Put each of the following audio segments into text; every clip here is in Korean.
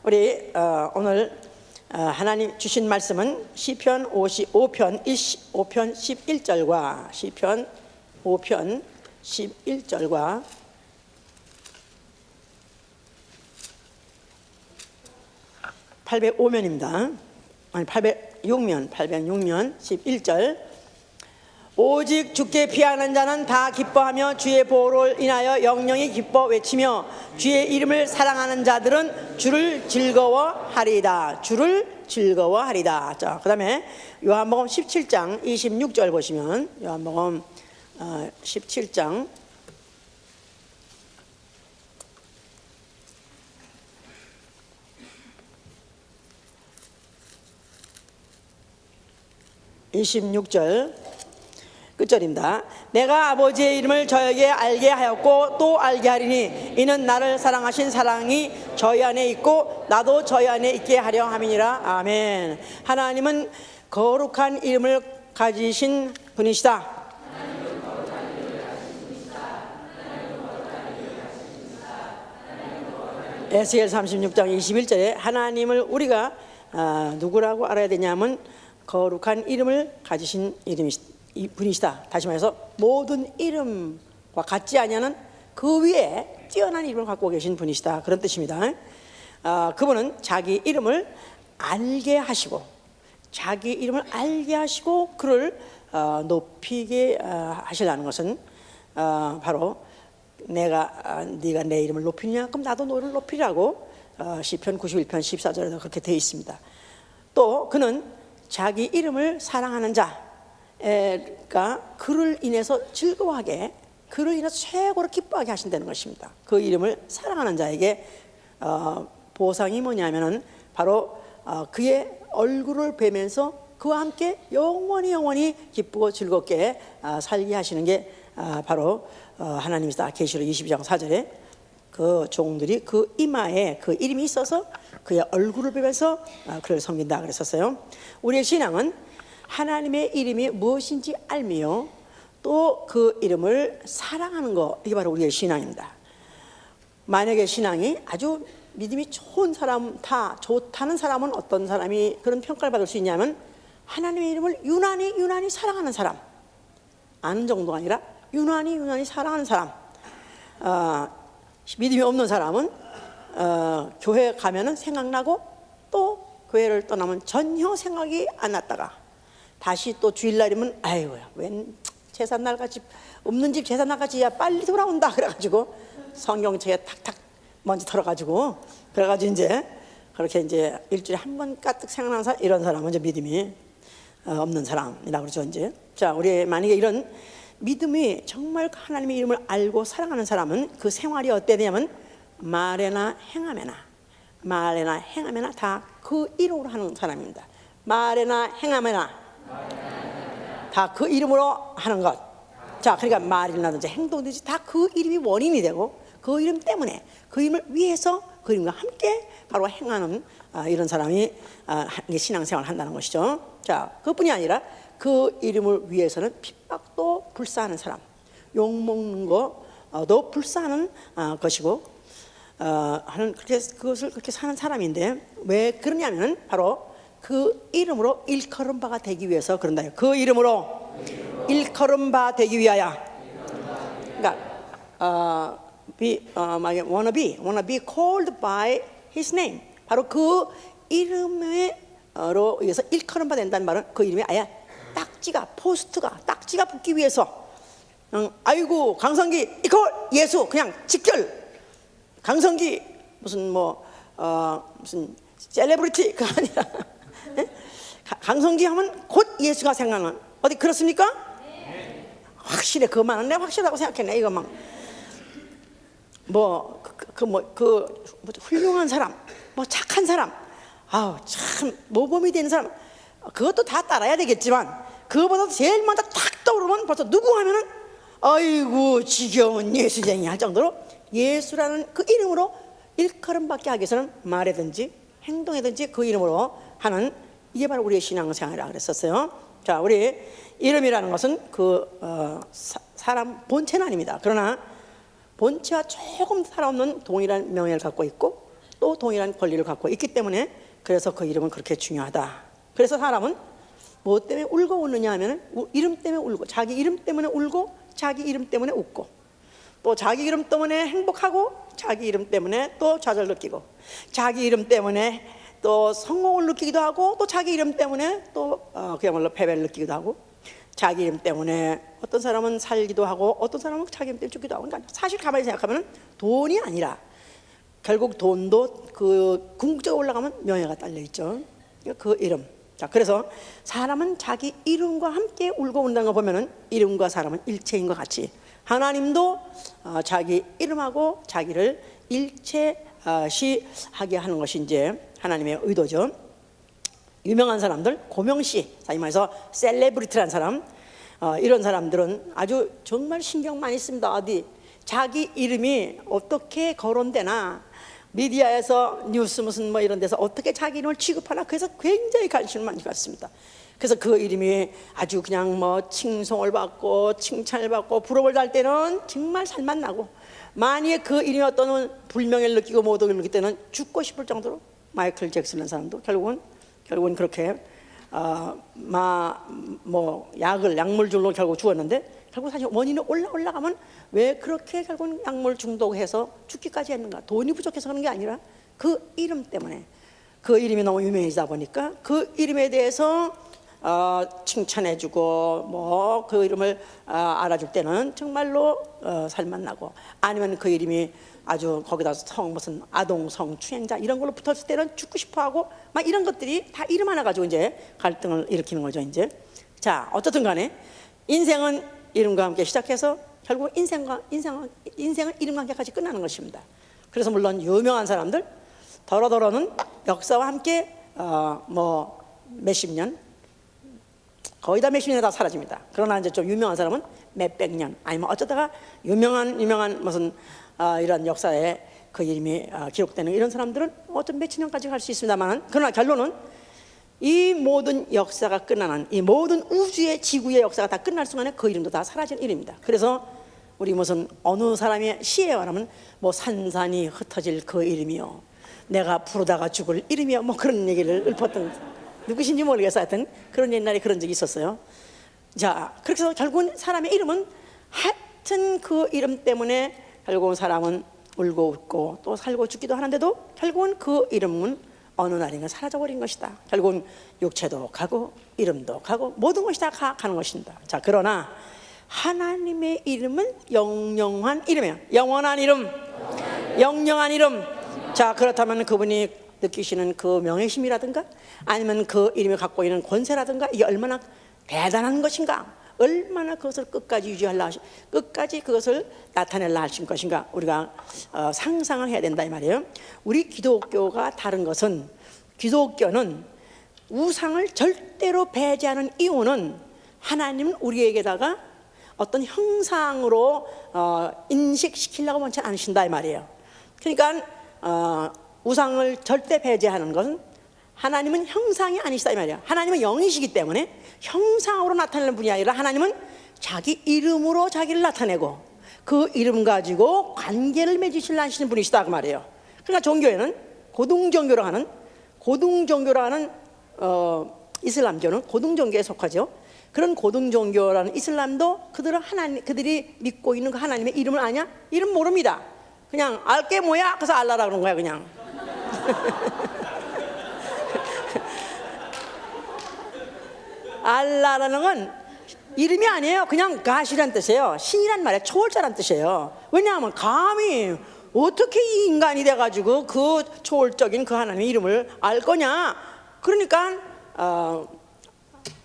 우리 오늘 하나님 주신 말씀은 시편 55편 11절과 시편 5편 11절과 805면입니다. 아니 806면 11절. 오직 주께 피하는 자는 다 기뻐하며 주의 보호를 인하여 영영이 기뻐 외치며 주의 이름을 사랑하는 자들은 주를 즐거워하리이다. 주를 즐거워하리이다. 자, 그 다음에 요한복음 17장 26절 보시면 요한복음 17장 26절 끝절입니다. 내가 아버지의 이름을 저에게 알게 하였고 또 알게 하리니 이는 나를 사랑하신 사랑이 저희 안에 있고 나도 저희 안에 있게 하려 함이니라. 아멘. 하나님은 거룩한 이름을 가지신 분이시다. 에스겔 36장 21절에 하나님을 우리가 누구라고 알아야 되냐면 거룩한 이름을 가지신 분이시다. 다시 말해서 모든 이름과 같지 아니하는 그 위에 뛰어난 이름을 갖고 계신 분이시다. 그런 뜻입니다. 그분은 자기 이름을 알게 하시고 자기 이름을 알게 하시고 그를 높이게 하시려는 것은 바로 네가 내 이름을 높이냐 그럼 나도 너를 높이라고 시편 91편 14절에도 그렇게 되어 있습니다. 또 그는 자기 이름을 사랑하는 자가 그를 인해서 즐거워하게 그를 인해서 최고로 기뻐하게 하신다는 것입니다. 그 이름을 사랑하는 자에게 보상이 뭐냐면은 바로 그의 얼굴을 뵈면서 그와 함께 영원히 기쁘고 즐겁게 살게 하시는 게 바로 하나님이시다. 계시록 22장 4절에 그 종들이 그 이마에 그 이름이 있어서 그의 얼굴을 보면서 그를 섬긴다 그랬었어요. 우리의 신앙은 하나님의 이름이 무엇인지 알며 또 그 이름을 사랑하는 것, 이게 바로 우리의 신앙입니다. 만약에 신앙이 아주 믿음이 좋은 사람, 다 좋다는 사람은 어떤 사람이 그런 평가를 받을 수 있냐면 하나님의 이름을 유난히 사랑하는 사람, 아는 정도가 아니라 유난히 사랑하는 사람. 믿음이 없는 사람은 교회 가면은 생각나고 또 교회를 떠나면 전혀 생각이 안 났다가 다시 또 주일날이면 아이고야 웬 제삿날같이 없는 집 제삿날같이 야 빨리 돌아온다 그래가지고 성경책에 탁탁 먼지 털어가지고 그래가지고 이제 그렇게 이제 일주일에 한 번 까뜩 생각나는 사람, 이런 사람은 이제 믿음이 없는 사람이라고 그러죠. 이제 자, 우리 만약에 이런 믿음이 정말 하나님의 이름을 알고 사랑하는 사람은 그 생활이 어때야 되냐면 말에나 행하me나 다 그 이름으로 하는 사람입니다. 말에나 행하me나 다 그 이름으로 하는 것. 자, 그러니까 말이라든지 행동이든지 다 그 이름이 원인이 되고 그 이름 때문에 그 이름을 위해서 그 이름과 함께 바로 행하는 이런 사람이 신앙생활을 한다는 것이죠. 자, 그뿐이 아니라 그 이름을 위해서는 핍박도 불사하는 사람, 욕먹는 거도 불사하는 것이고 하는 그것을 그렇게 사는 사람인데 왜 그러냐면은 바로 그 이름으로 일컬음 바가 되기 위해서 그런다. 그 이름으로 일컬음 바 되기 위하여. 그러니까 wanna be called by his name. 바로 그 이름으로 의해서 일컬음 바 된다는 말은 그 이름에 아예 딱지가 붙기 위해서 아이고 강성기 이퀄 예수 그냥 직결 강성기 무슨 무슨 셀레브리티 그거 아니라 강성기 하면 곧 예수가 생각나는 어디 그렇습니까? 네. 확실해. 그만은 내가 확실하다고 생각했네. 이거 막 훌륭한 사람, 착한 사람, 참 모범이 되는 사람, 그것도 다 따라야 되겠지만 그거보다 제일 먼저 탁 떠오르면 벌써 누구 하면은 아이고 지겨운 예수쟁이 할 정도로 예수라는 그 이름으로 일컬음받게 하기 위해서는 말이든지 행동이든지 그 이름으로 하는 이게 바로 우리의 신앙생활이라고 그랬었어요. 자, 우리 이름이라는 것은 사람 본체는 아닙니다. 그러나 본체와 조금 다름없는 동일한 명예를 갖고 있고 또 동일한 권리를 갖고 있기 때문에 그래서 그 이름은 그렇게 중요하다. 그래서 사람은 뭐 때문에 울고 웃느냐 하면 이름 때문에 울고, 자기 이름 때문에 울고, 자기 이름 때문에 웃고, 또 자기 이름 때문에 행복하고, 자기 이름 때문에 또 좌절 느끼고, 자기 이름 때문에 또 성공을 느끼기도 하고, 또 자기 이름 때문에 또 그야말로 패배를 느끼기도 하고, 자기 이름 때문에 어떤 사람은 살기도 하고, 어떤 사람은 자기 이름 때문에 죽기도 하고. 그러니까 사실 가만히 생각하면 돈이 아니라 결국 돈도 그 궁극적으로 올라가면 명예가 딸려 있죠. 그 이름. 자, 그래서 사람은 자기 이름과 함께 울고 운다는 거 보면은 이름과 사람은 일체인 것 같이 하나님도 자기 이름하고 자기를 일체시하게 하는 것이 이제 하나님의 의도죠. 유명한 사람들, 고명씨, 다시 말해서 셀레브리티라는 사람, 이런 사람들은 아주 정말 신경 많이 씁니다. 어디 자기 이름이 어떻게 거론되나, 미디어에서 뉴스 무슨 뭐 이런 데서 어떻게 자기 이름을 취급하나, 그래서 굉장히 관심을 많이 갖습니다. 그래서 그 이름이 아주 그냥 뭐 칭송을 받고 칭찬을 받고 부러움을 달 때는 정말 살만 나고, 만약에 그 이름이 어떤 불명예를 느끼고 모독을 느낄 때는 죽고 싶을 정도로, 마이클 잭슨이라는 사람도 결국은 그렇게 약물줄로 결국 죽었는데, 결국 사실 원인이 올라가면 왜 그렇게 결국은 약물 중독해서 죽기까지 했는가? 돈이 부족해서 그런 게 아니라 그 이름 때문에, 그 이름이 너무 유명해지다 보니까 그 이름에 대해서 칭찬해주고 뭐 그 이름을 알아줄 때는 정말로 살만 나고, 아니면 그 이름이 아주 거기다 무슨 아동 성추행자 이런 걸로 붙었을 때는 죽고 싶어하고, 막 이런 것들이 다 이름 하나 가지고 이제 갈등을 일으키는 거죠. 이제 자, 어쨌든 간에 인생은 이름과 함께 시작해서 결국 인생은 이름과 함께까지 끝나는 것입니다. 그래서 물론 유명한 사람들 더러더러는 역사와 함께 뭐 몇십 년, 거의 다 몇십 년에 다 사라집니다. 그러나 이제 좀 유명한 사람은 몇백 년, 아니면 어쩌다가 유명한 무슨 이런 역사에 그 이름이 기록되는 이런 사람들은 어떤 몇천 년까지 갈 수 있습니다만, 그러나 결론은 이 모든 역사가 끝나는, 이 모든 우주의 지구의 역사가 다 끝날 순간에 그 이름도 다 사라지는 이름입니다. 그래서 우리 무슨 어느 사람의 시에 말하면 뭐 산산이 흩어질 그 이름이요, 내가 부르다가 죽을 이름이요, 뭐 그런 얘기를 읊었던, 누구신지 모르겠어요. 하여튼 그런 옛날에 그런 적이 있었어요. 자, 그래서 결국은 사람의 이름은 하여튼 그 이름 때문에 결국은 사람은 울고 웃고 또 살고 죽기도 하는데도 결국은 그 이름은 어느 날인가 사라져버린 것이다. 결국은 육체도 가고 이름도 가고 모든 것이 다 가는 것입니다. 자, 그러나 하나님의 이름은 영영한 이름이에요. 영원한 이름, 영영한 이름. 자, 그렇다면 그분이 느끼시는 그 명예심이라든가, 아니면 그 이름이 갖고 있는 권세라든가, 이게 얼마나 대단한 것인가, 얼마나 그것을 끝까지 유지하려 끝까지 그것을 나타내려 하실 것인가, 우리가 상상을 해야 된다 이 말이에요. 우리 기독교가 다른 것은, 기독교는 우상을 절대로 배제하는 이유는 하나님은 우리에게다가 어떤 형상으로 인식시키려고 원치 않으신다 이 말이에요. 그러니까 우상을 절대 배제하는 것은 하나님은 형상이 아니시다 이 말이에요. 하나님은 영이시기 때문에 형상으로 나타내는 분이 아니라 하나님은 자기 이름으로 자기를 나타내고 그 이름 가지고 관계를 맺으시려 하시는 분이시다 그 말이에요. 그러니까 종교에는 고등종교라는 이슬람교는 고등종교에 속하죠. 그런 고등종교라는 이슬람도 그들이 믿고 있는 그 하나님의 이름을 아냐? 이름 모릅니다. 그냥 알게 뭐야? 그래서 알라라 그런 거야 그냥. 알라라는 건 이름이 아니에요. 그냥 가시란 뜻이에요. 신이란 말이에요. 초월자란 뜻이에요. 왜냐하면 감히 어떻게 이 인간이 돼가지고 그 초월적인 그 하나님의 이름을 알 거냐. 그러니까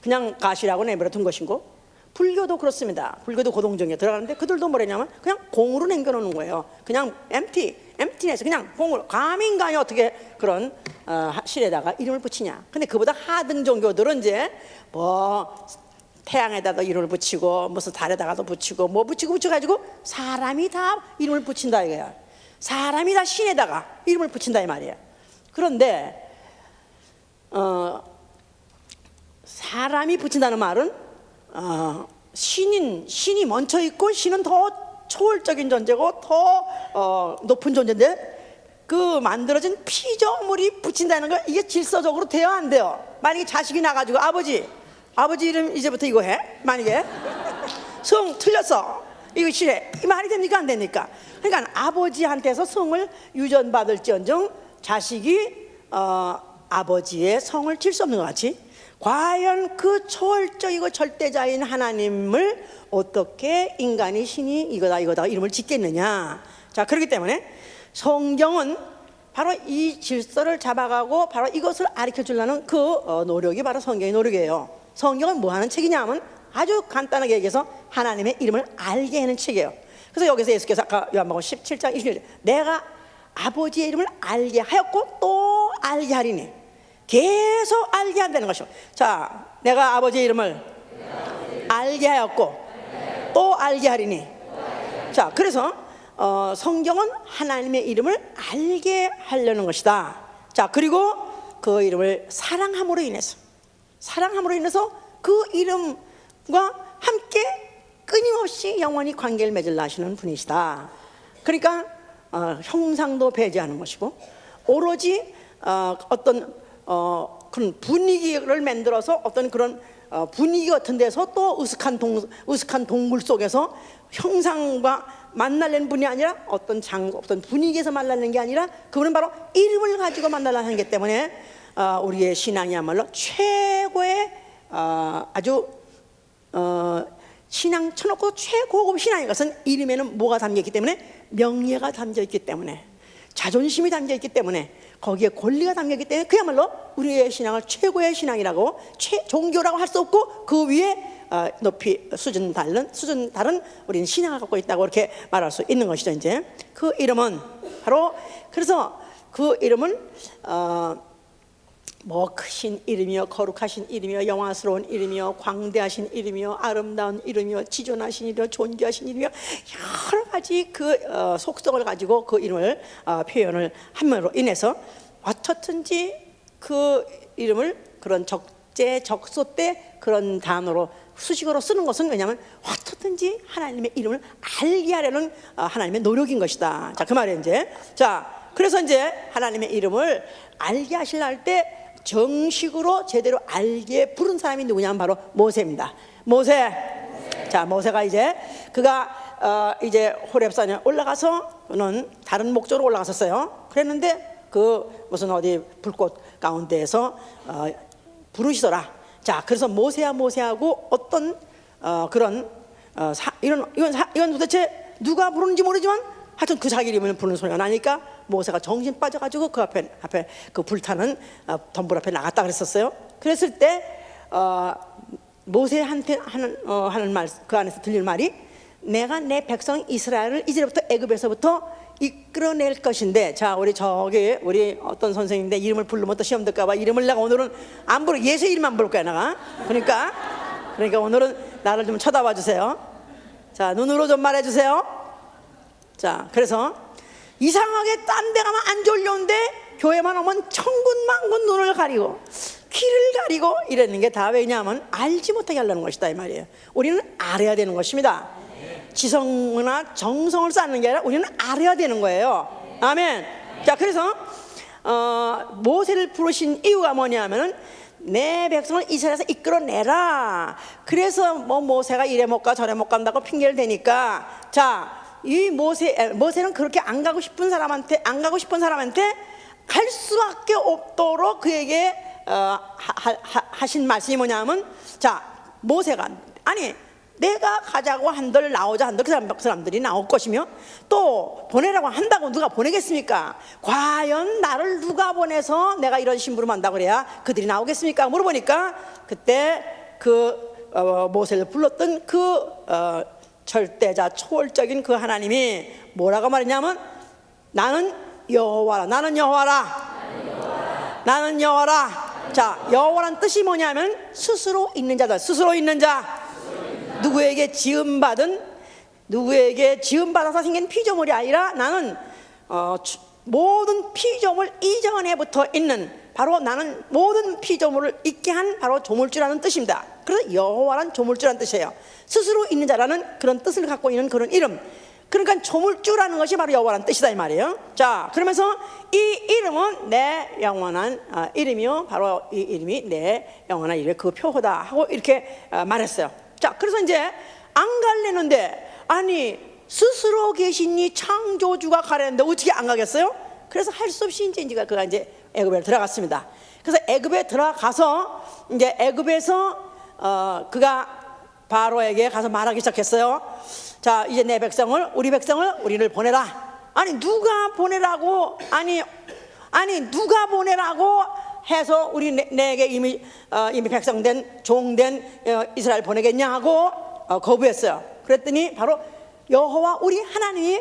그냥 가시라고 내버려 둔 것이고, 불교도 그렇습니다. 불교도 고동정에 들어가는데 그들도 뭐랬냐면 그냥 공으로 남겨놓는 거예요. 그냥 엠티네스, 그냥 공으로. 감히 인간이 어떻게 그런 실에다가 이름을 붙이냐. 근데 그보다 하등 종교들은 이제 뭐 태양에다도 이름을 붙이고 무슨 달에다가도 붙이고 뭐 붙여가지고 사람이 다 이름을 붙인다 이거야. 사람이 다 신에다가 이름을 붙인다 이 말이야. 그런데 사람이 붙인다는 말은 신이 먼저 있고 신은 더 초월적인 존재고 더 높은 존재인데, 그 만들어진 피조물이 붙인다는 거 이게 질서적으로 돼요, 안 돼요? 만약에 자식이 나가지고 아버지 이름 이제부터 이거 해? 만약에 성 틀렸어, 이거 싫어, 이 말이 됩니까, 안 됩니까? 그러니까 아버지한테서 성을 유전받을지언정 자식이 아버지의 성을 질 수 없는 것 같이, 과연 그 초월적이고 절대자인 하나님을 어떻게 인간이 신이 이거다 이름을 짓겠느냐. 자, 그렇기 때문에 성경은 바로 이 질서를 잡아가고 바로 이것을 가르쳐 주려는 그 노력이 바로 성경의 노력이에요. 성경은 뭐 하는 책이냐 하면 아주 간단하게 얘기해서 하나님의 이름을 알게 하는 책이에요. 그래서 여기서 예수께서 아까 요한복음 17장 21절 내가 아버지의 이름을 알게 하였고 또 알게 하리니, 계속 알게 한다는 것이요. 자, 내가 아버지의 이름을 알게 하였고 또 알게 하리니. 자, 그래서 성경은 하나님의 이름을 알게 하려는 것이다. 자, 그리고 그 이름을 사랑함으로 인해서 그 이름과 함께 끊임없이 영원히 관계를 맺으려 하시는 분이시다. 그러니까 형상도 배제하는 것이고, 오로지 어떤 그런 분위기를 만들어서 어떤 그런 분위기 같은 데서 또 으슥한 동굴 속에서 형상과 만나려는 분이 아니라 어떤 분위기에서 만나는 게 아니라 그분은 바로 이름을 가지고 만나려는 하기 때문에 우리의 신앙이야말로 최고의 아주 신앙 쳐놓고 최고급 신앙인 것은 이름에는 뭐가 담겨있기 때문에, 명예가 담겨있기 때문에, 자존심이 담겨있기 때문에, 거기에 권리가 담겨있기 때문에 그야말로 우리의 신앙을 최고의 신앙이라고, 종교라고 할 수 없고 그 위에 높이 수준 다른 우리는 신앙을 갖고 있다고 이렇게 말할 수 있는 것이죠. 이제 그 이름은 바로, 그래서 그 이름은 뭐 크신 이름이요, 거룩하신 이름이요, 영화스러운 이름이요, 광대하신 이름이요, 아름다운 이름이요, 지존하신 이름이요, 존귀하신 이름이요, 여러 가지 그 속성을 가지고 그 이름을 표현을 함으로 인해서 어떻든지 그 이름을 그런 적소 때 그런 단어로 수식어로 쓰는 것은, 왜냐하면 어떻든지 하나님의 이름을 알게 하려는 하나님의 노력인 것이다. 자, 그 말이에요. 이제 자, 그래서 이제 하나님의 이름을 알게 하시려 할 때 정식으로 제대로 알게 부른 사람이 누구냐면 바로 모세입니다. 모세. 자, 모세가 이제 그가 이제 호렙산에 올라가서 그는 다른 목적으로 올라갔었어요. 그랬는데 그 무슨 어디 불꽃 가운데에서 부르시더라. 자, 그래서 모세하고 어떤 그런 이건 도대체 누가 부르는지 모르지만 하여튼 그 자기 이름을 부르는 소리가 나니까 모세가 정신 빠져가지고 그 앞에 그 불타는 덤불 앞에 나갔다 그랬었어요. 그랬을 때 모세한테 하는 말, 그 안에서 들리는 말이, 내가 내 백성 이스라엘을 이제부터 애굽에서부터 이끌어낼 것인데, 자, 우리 어떤 선생님인데 이름을 부르면 또 시험 들까봐 이름을 내가 오늘은 안 부르, 예수 이름만 부를 거야 내가. 그러니까 오늘은 나를 좀 쳐다봐 주세요. 자, 눈으로 좀 말해주세요. 자, 그래서 이상하게 딴 데 가면 안 졸려온데 교회만 오면 천군만군 눈을 가리고 귀를 가리고 이러는 게 다 왜냐하면 알지 못하게 하려는 것이다 이 말이에요. 우리는 알아야 되는 것입니다. 지성이나 정성을 쌓는 게 아니라 우리는 알아야 되는 거예요. 아멘. 자, 그래서 모세를 부르신 이유가 뭐냐면은 내 백성을 이스라엘에서 이끌어내라. 그래서 뭐 모세가 이래 못 가 저래 못 간다고 핑계를 대니까, 자, 이 모세는 그렇게 안 가고 싶은 사람한테 갈 수밖에 없도록 그에게 하신 말씀이 뭐냐면, 자, 모세가 아니 내가 가자고 한들 나오자 한들 그 사람들이 나올 것이며, 또 보내라고 한다고 누가 보내겠습니까? 과연 나를 누가 보내서 내가 이런 심부름 한다고 그래야 그들이 나오겠습니까? 물어보니까 그때 그 모세를 불렀던 그 절대자 초월적인 그 하나님이 뭐라고 말했냐면, 나는 여호와라. 자, 여호와란 뜻이 뭐냐면 스스로 있는 자다. 스스로 있는 자. 누구에게 지음받아서 생긴 피조물이 아니라 나는 모든 피조물 이전에부터 있는, 바로 나는 모든 피조물을 있게 한 바로 조물주라는 뜻입니다. 그래서 여호와란 조물주라는 뜻이에요. 스스로 있는 자라는 그런 뜻을 갖고 있는 그런 이름. 그러니까 조물주라는 것이 바로 여호와라는 뜻이다 이 말이에요. 자, 그러면서 이 이름은 내 영원한 이름이요, 바로 이 이름이 내 영원한 이름의 그 표호다 하고 이렇게 말했어요. 자, 그래서 이제 안 갈래는데, 아니 스스로 계신 이 창조주가 가려는데 어떻게 안 가겠어요? 그래서 할 수 없이 이제 그가 이제 애굽에 들어갔습니다. 그래서 애굽에 들어가서 이제 애굽에서 그가 바로에게 가서 말하기 시작했어요. 자, 이제 내 백성을, 우리 백성을, 우리를 보내라. 아니 누가 보내라고, 아니 누가 보내라고 해서 우리 내게 이미 백성된 종된 이스라엘 보내겠냐 하고 거부했어요. 그랬더니 바로 여호와 우리 하나님이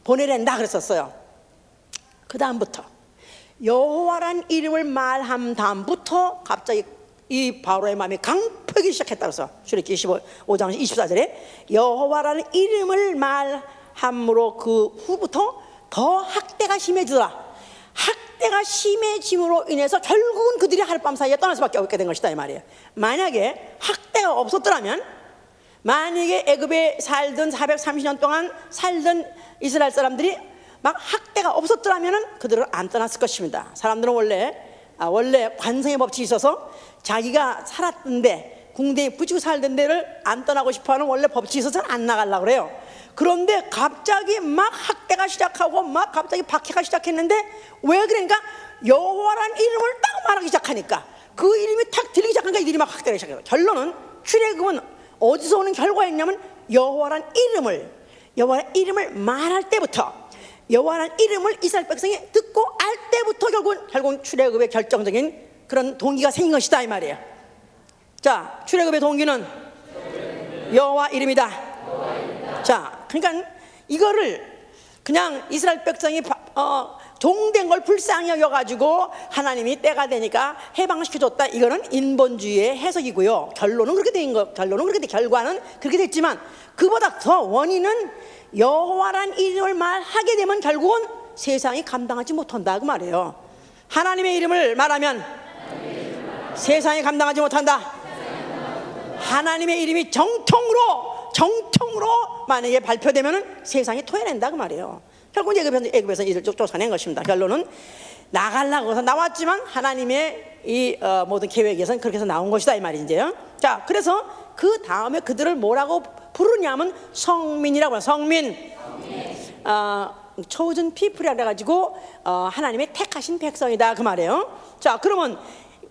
보내랜다 그랬었어요. 그 다음부터 여호와란 이름을 말한 다음부터 갑자기 이 바로의 마음이 강팍이기 시작했다 그래서 출애굽기 25장 24절에 여호와라는 이름을 말함으로 그 후부터 더 학대가 심해지더라. 학대가 심해짐으로 인해서 결국은 그들이 하룻밤 사이에 떠날 수밖에 없게 된 것이다 이 말이에요. 만약에 학대가 없었더라면, 만약에 애굽에 살던 430년 동안 살던 이스라엘 사람들이 막 학대가 없었더라면 그들은 안 떠났을 것입니다. 사람들은 원래 관성의 법칙이 있어서 자기가 살았던데, 궁대에 붙이고 살던 데를 안 떠나고 싶어하는 원래 법칙이 있어서 안 나가려고 그래요. 그런데 갑자기 막 학대가 시작하고 막 갑자기 박해가 시작했는데, 왜 그러니까 여호와라는 이름을 딱 말하기 시작하니까, 그 이름이 탁 들리기 시작하니까 이들이 막 학대를 시작해요. 결론은 출애굽은 어디서 오는 결과였냐면 여호와라는 이름을 말할 때부터, 여호와라는 이름을 이스라엘 백성이 듣고 알 때부터 결국은 출애굽의 결정적인 그런 동기가 생긴 것이다 이 말이에요. 자, 출애굽의 동기는 여호와 이름이다. 자, 그러니까 이거를 그냥 이스라엘 백성이 종된 걸 불쌍히 여겨가지고 하나님이 때가 되니까 해방시켜줬다, 이거는 인본주의의 해석이고요. 결과는 그렇게 됐지만, 그보다 더 원인은 여호와란 이름을 말하게 되면 결국은 세상이 감당하지 못한다 그 말이에요. 하나님의 이름을 말하면 세상이 감당하지 못한다. 하나님의 이름이 정통으로 만약에 발표되면 세상이 토해낸다 그 말이에요. 결국 애굽에서 이들 쫓아낸 것입니다. 결론은 나가려고 해서 나왔지만 하나님의 이 모든 계획에서는 그렇게 해서 나온 것이다 이 말이죠. 자, 그래서 그 다음에 그들을 뭐라고 부르냐면 성민이라고 해요. 성민. chosen people이라 그래가지고 하나님의 택하신 백성이다 그 말이에요. 자, 그러면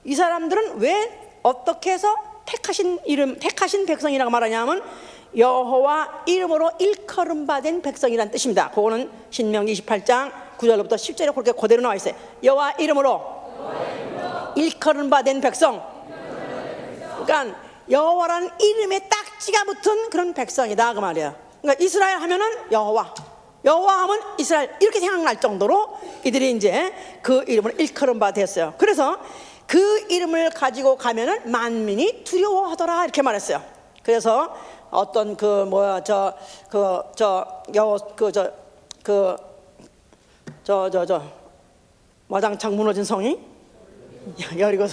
이 사람들은 왜 어떻게 해서 택하신 백성이라고 말하냐면 여호와 이름으로 일컬음 받은 백성이라는 뜻입니다. 그거는 신명기 28장 9절부터 10절에 그렇게 그대로 나와 있어요. 여호와 이름으로 일컬음 받은 백성. 그러니까 여호와라는 이름에 딱지가 붙은 그런 백성이다 그 말이에요. 그러니까 이스라엘 하면은 여호와 하면 이스라엘 이렇게 생각날 정도로 이들이 이제 그 이름을 일컬음 받았어요. 그래서 그 이름을 가지고 가면은 만민이 두려워하더라 이렇게 말했어요. 그래서 어떤 와장창 무너진 성이 여리고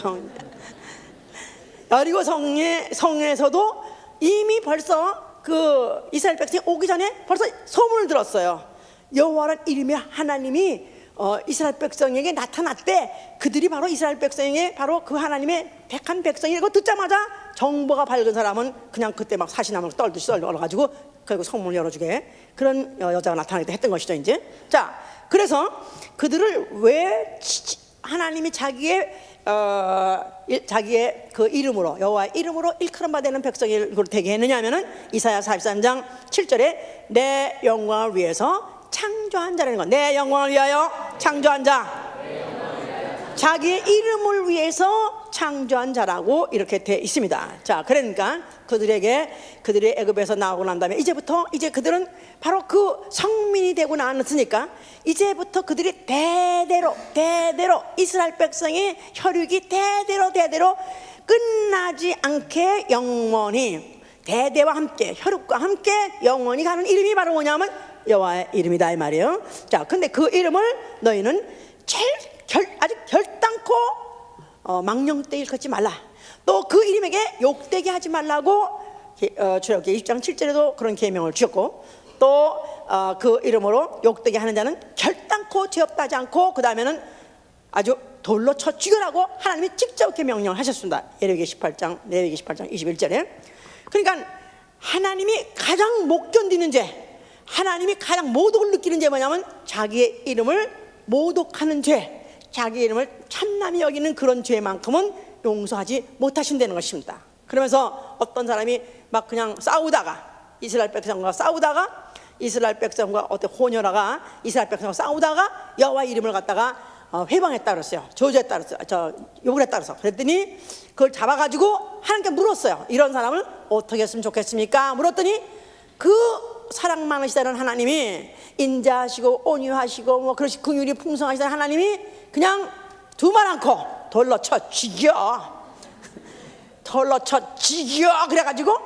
성에서도 이미 벌써 그 이스라엘 백성이 오기 전에 벌써 소문을 들었어요. 여호와라는 이름의 하나님이 이스라엘 백성에게 나타났대. 그들이 바로 이스라엘 백성에게 바로 그 하나님의 택한 백성이라고 듣자마자 정보가 밝은 사람은 그냥 그때 막 사시나무를 떨듯이 떨어가지고 결국 성문을 열어주게 그런 여자가 나타나기도 했던 것이죠 이제. 자, 그래서 그들을 왜 하나님이 자기의 그 이름으로 여호와의 이름으로 일컬음 받는 백성이 되게 했느냐 하면은 이사야 43장 7절에 내 영광을 위해서 창조한 자라는 것. 내 영광을 위하여 창조한 자, 자기의 이름을 위해서 창조한 자라고 이렇게 돼 있습니다. 자, 그러니까 그들이 애굽에서 나오고 난 다음에 이제 그들은 바로 그 성민이 되고 나왔으니까 이제부터 그들이 대대로 이스라엘 백성의 혈육이 대대로 끝나지 않게 영원히 대대와 함께 혈육과 함께 영원히 가는 이름이 바로 뭐냐면 여호와의 이름이다 이 말이에요. 자, 근데 그 이름을 너희는 아주 결단코 망령되이 일컫지 말라. 또 그 이름에게 욕되게 하지 말라고 출애굽기 20장 7절에도 그런 계명을 주셨고, 또 그 이름으로 욕되게 하는 자는 결단코 죄 없다 하지 않고 그 다음에는 아주 돌로 쳐 죽여라고 하나님이 직접 이렇게 명령을 하셨습니다. 레위기 18장 21절에. 그러니까 하나님이 가장 못 견디는 죄, 하나님이 가장 모독을 느끼는 죄 뭐냐면 자기의 이름을 모독하는 죄, 자기 이름을 참남히 여기는 그런 죄만큼은 용서하지 못하신다는 것입니다. 그러면서 어떤 사람이 막 그냥 싸우다가 이스라엘 백성과 싸우다가 이스라엘 백성과 어떤 호녀라가 이스라엘 백성과 싸우다가 여호와 이름을 갖다가 회방했다 그랬어요. 저주했다 그랬어요. 욕을 했다 그랬어. 그랬더니 그걸 잡아가지고 하나님께 물었어요. 이런 사람을 어떻게 했으면 좋겠습니까? 물었더니 그 사랑 많으시다는 하나님이 인자하시고 온유하시고 뭐 그러시 긍휼이 풍성하시다는 하나님이 그냥 두말 않고 돌로 쳐 죽여, 돌로 쳐 죽여 그래가지고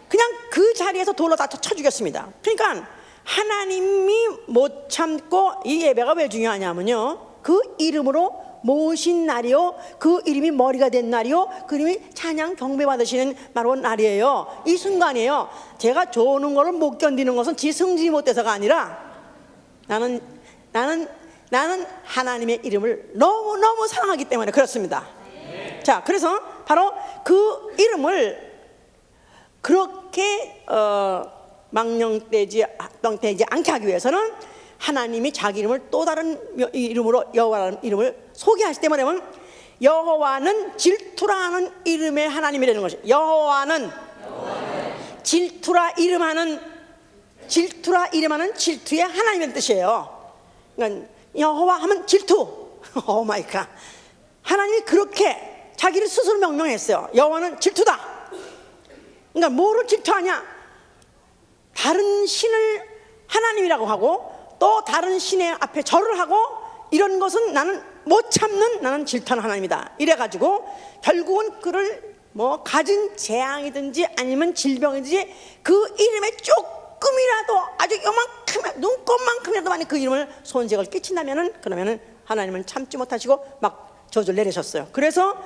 그냥 그 자리에서 돌로 다 쳐 죽였습니다. 그러니까 하나님이 못 참고 이 예배가 왜 중요하냐면요, 그 이름으로 모신 날이요, 그 이름이 머리가 된 날이요, 그 이름이 찬양 경배 받으시는 바로 날이에요. 이 순간이에요. 제가 좋은 거를 못 견디는 것은 지 승진이 못돼서가 아니라 나는 하나님의 이름을 너무너무 사랑하기 때문에 그렇습니다. 자, 그래서 바로 그 이름을 그렇게 망령되지 않게 하기 위해서는 하나님이 자기 이름을 또 다른 이름으로 여호와라는 이름을 소개하실 때 뭐냐면 여호와는 질투라는 이름의 하나님이라는 것이, 여호와는 질투라 이름하는 질투의 하나님의 뜻이에요. 그러니까 여호와 하면 질투. 오 마이 갓. 하나님이 그렇게 자기를 스스로 명명했어요. 여호와는 질투다. 그러니까 뭐를 질투하냐? 다른 신을 하나님이라고 하고 또 다른 신의 앞에 절을 하고 이런 것은 나는 못 참는, 나는 질투하는 하나님이다. 이래가지고 결국은 그를 뭐 가진 재앙이든지 아니면 질병이든지 그 이름에 조금이라도 아주 요만큼 눈곱만큼이라도 만약 그 이름을 손색을 끼친다면은 그러면은 하나님은 참지 못하시고 막 저주를 내리셨어요. 그래서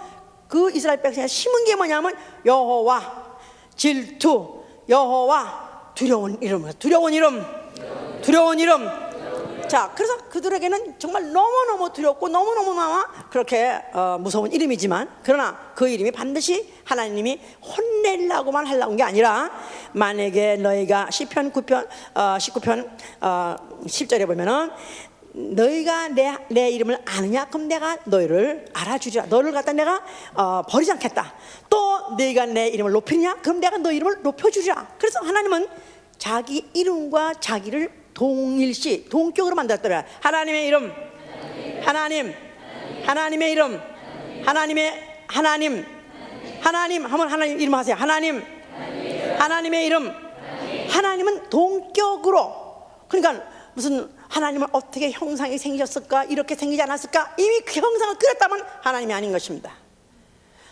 그 이스라엘 백성이 심은 게 뭐냐면 여호와 질투, 여호와 두려운 이름. 자, 그래서 그들에게는 정말 너무너무 두렵고 너무너무 그렇게 무서운 이름이지만, 그러나 그 이름이 반드시 하나님이 혼내려고만 하려고 한 게 아니라, 만약에 너희가 시편 9편 19편 10절에 보면은 너희가 내 이름을 아느냐? 그럼 내가 너희를 알아주리라. 너를 갖다 내가 버리지 않겠다. 또 너희가 내 이름을 높이냐? 그럼 내가 너희 이름을 높여주리라. 그래서 하나님은 자기 이름과 자기를 동일시, 동격으로 만들었다면 하나님의 이름, 하나님의 이름, 하나님 하면 하나님 이름 하세요. 하나님의 이름, 하나님은 동격으로. 그러니까 무슨 하나님은 어떻게 형상이 생기셨을까, 이렇게 생기지 않았을까, 이미 그 형상을 그렸다면 하나님이 아닌 것입니다.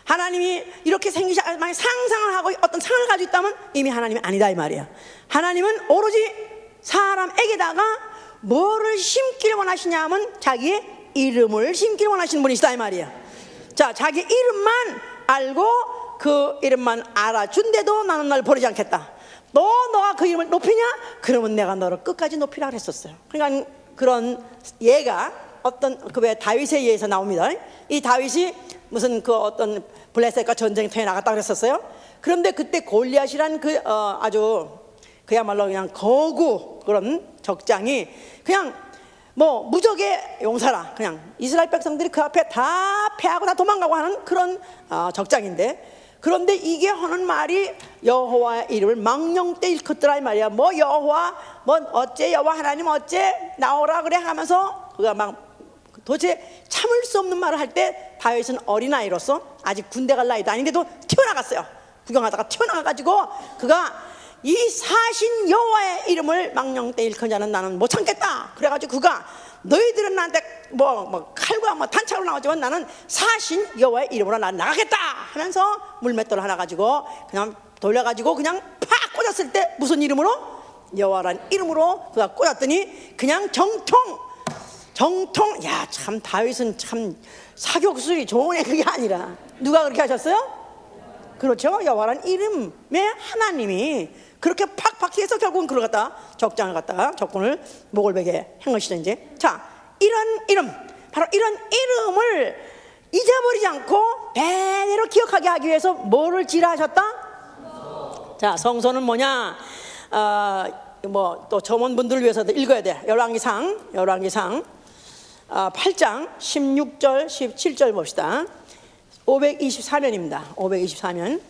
하나님이 이렇게 생기지 만약 상상을 하고 어떤 상을 가지고 있다면 이미 하나님이 아니다 이 말이야. 하나님은 오로지 사람에게다가 뭐를 심기를 원하시냐 하면 자기의 이름을 심기를 원하시는 분이시다 이 말이야. 자, 자기 이름만 알고 그 이름만 알아준데도 나는 널 버리지 않겠다. 너가 그 이름을 높이냐? 그러면 내가 너를 끝까지 높이라 그랬었어요. 그러니까 그런 예가 어떤 그 왜 다윗의 예에서 나옵니다. 이 다윗이 무슨 그 어떤 블레셋과 전쟁에 통해 나갔다 그랬었어요. 그런데 그때 골리앗이란 그 아주 그야말로 그냥 거구 그런 적장이 그냥 뭐 무적의 용사라, 그냥 이스라엘 백성들이 그 앞에 다 패하고 다 도망가고 하는 그런 적장인데, 그런데 이게 하는 말이 여호와의 이름을 망령때 일컫더라 이 말이야. 뭐 여호와 뭐 어째 여호와 하나님 어째 나오라 그래 하면서 그가 막 도대체 참을 수 없는 말을 할 때 다윗은 어린아이로서 아직 군대 갈 나이도 아닌데도 튀어나갔어요. 구경하다가 튀어나가가지고 그가 이 사신 여호와의 이름을 망령때 일컫자는 나는 못 참겠다. 그래가지고 그가 너희들은 나한테 뭐 칼과 뭐 단창으로 나오지만 나는 사신 여호와의 이름으로 난 나가겠다 하면서 물맷돌 하나 가지고 그냥 돌려가지고 그냥 팍 꽂았을 때 무슨 이름으로? 여호와란 이름으로 그가 꽂았더니 그냥 정통. 야, 참 다윗은 참 사격술이 좋은 애 그게 아니라 누가 그렇게 하셨어요? 그렇죠. 여호와란 이름의 하나님이 그렇게 팍팍 해서 결국은 그걸 갖다 적장을 갖다가 적군을 목을 베게 한 것이죠. 이제 자, 이런 이름, 바로 이런 이름을 잊어버리지 않고 대대로 기억하게 하기 위해서 뭐를 지으셨다? 자, 성소는 뭐냐? 뭐 또 점원분들을 위해서도 읽어야 돼. 열왕기상 8장 16절 17절 봅시다. 524면입니다. 524면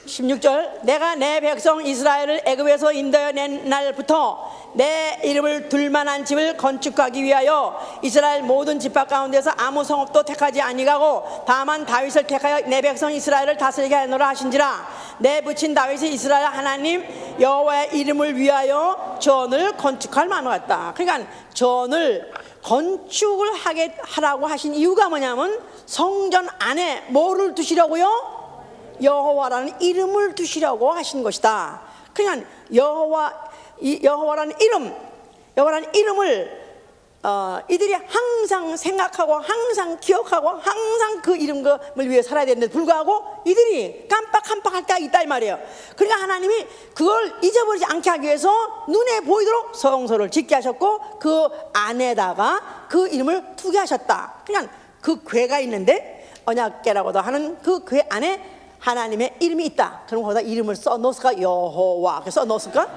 16절, 내가 내 백성 이스라엘을 애굽에서 인도해 낸 날부터 내 이름을 둘만한 집을 건축하기 위하여 이스라엘 모든 집합 가운데서 아무 성읍도 택하지 아니하고 다만 다윗을 택하여 내 백성 이스라엘을 다스리게 하노라 하신지라. 내 붙인 다윗이 이스라엘 하나님 여호와의 이름을 위하여 전을 건축할 만한 같다. 그러니까 전을 건축을 하라고 하신 이유가 뭐냐면 성전 안에 뭐를 두시라고요? 여호와라는 이름을 두시라고 하신 것이다. 그러니까 여호와라는 이름을 이들이 항상 생각하고 항상 기억하고 항상 그 이름을 위해 살아야 되는데 불구하고 이들이 깜빡깜빡할 때가 있다 이 말이에요. 그러니까 하나님이 그걸 잊어버리지 않게 하기 위해서 눈에 보이도록 성소를 짓게 하셨고 그 안에다가 그 이름을 두게 하셨다. 그러니까 그 궤가 있는데 언약궤라고도 하는 그 궤 안에 하나님의 이름이 있다. 그럼 거기다 이름을 써놓을까? 여호와. 그래서 써놓을까?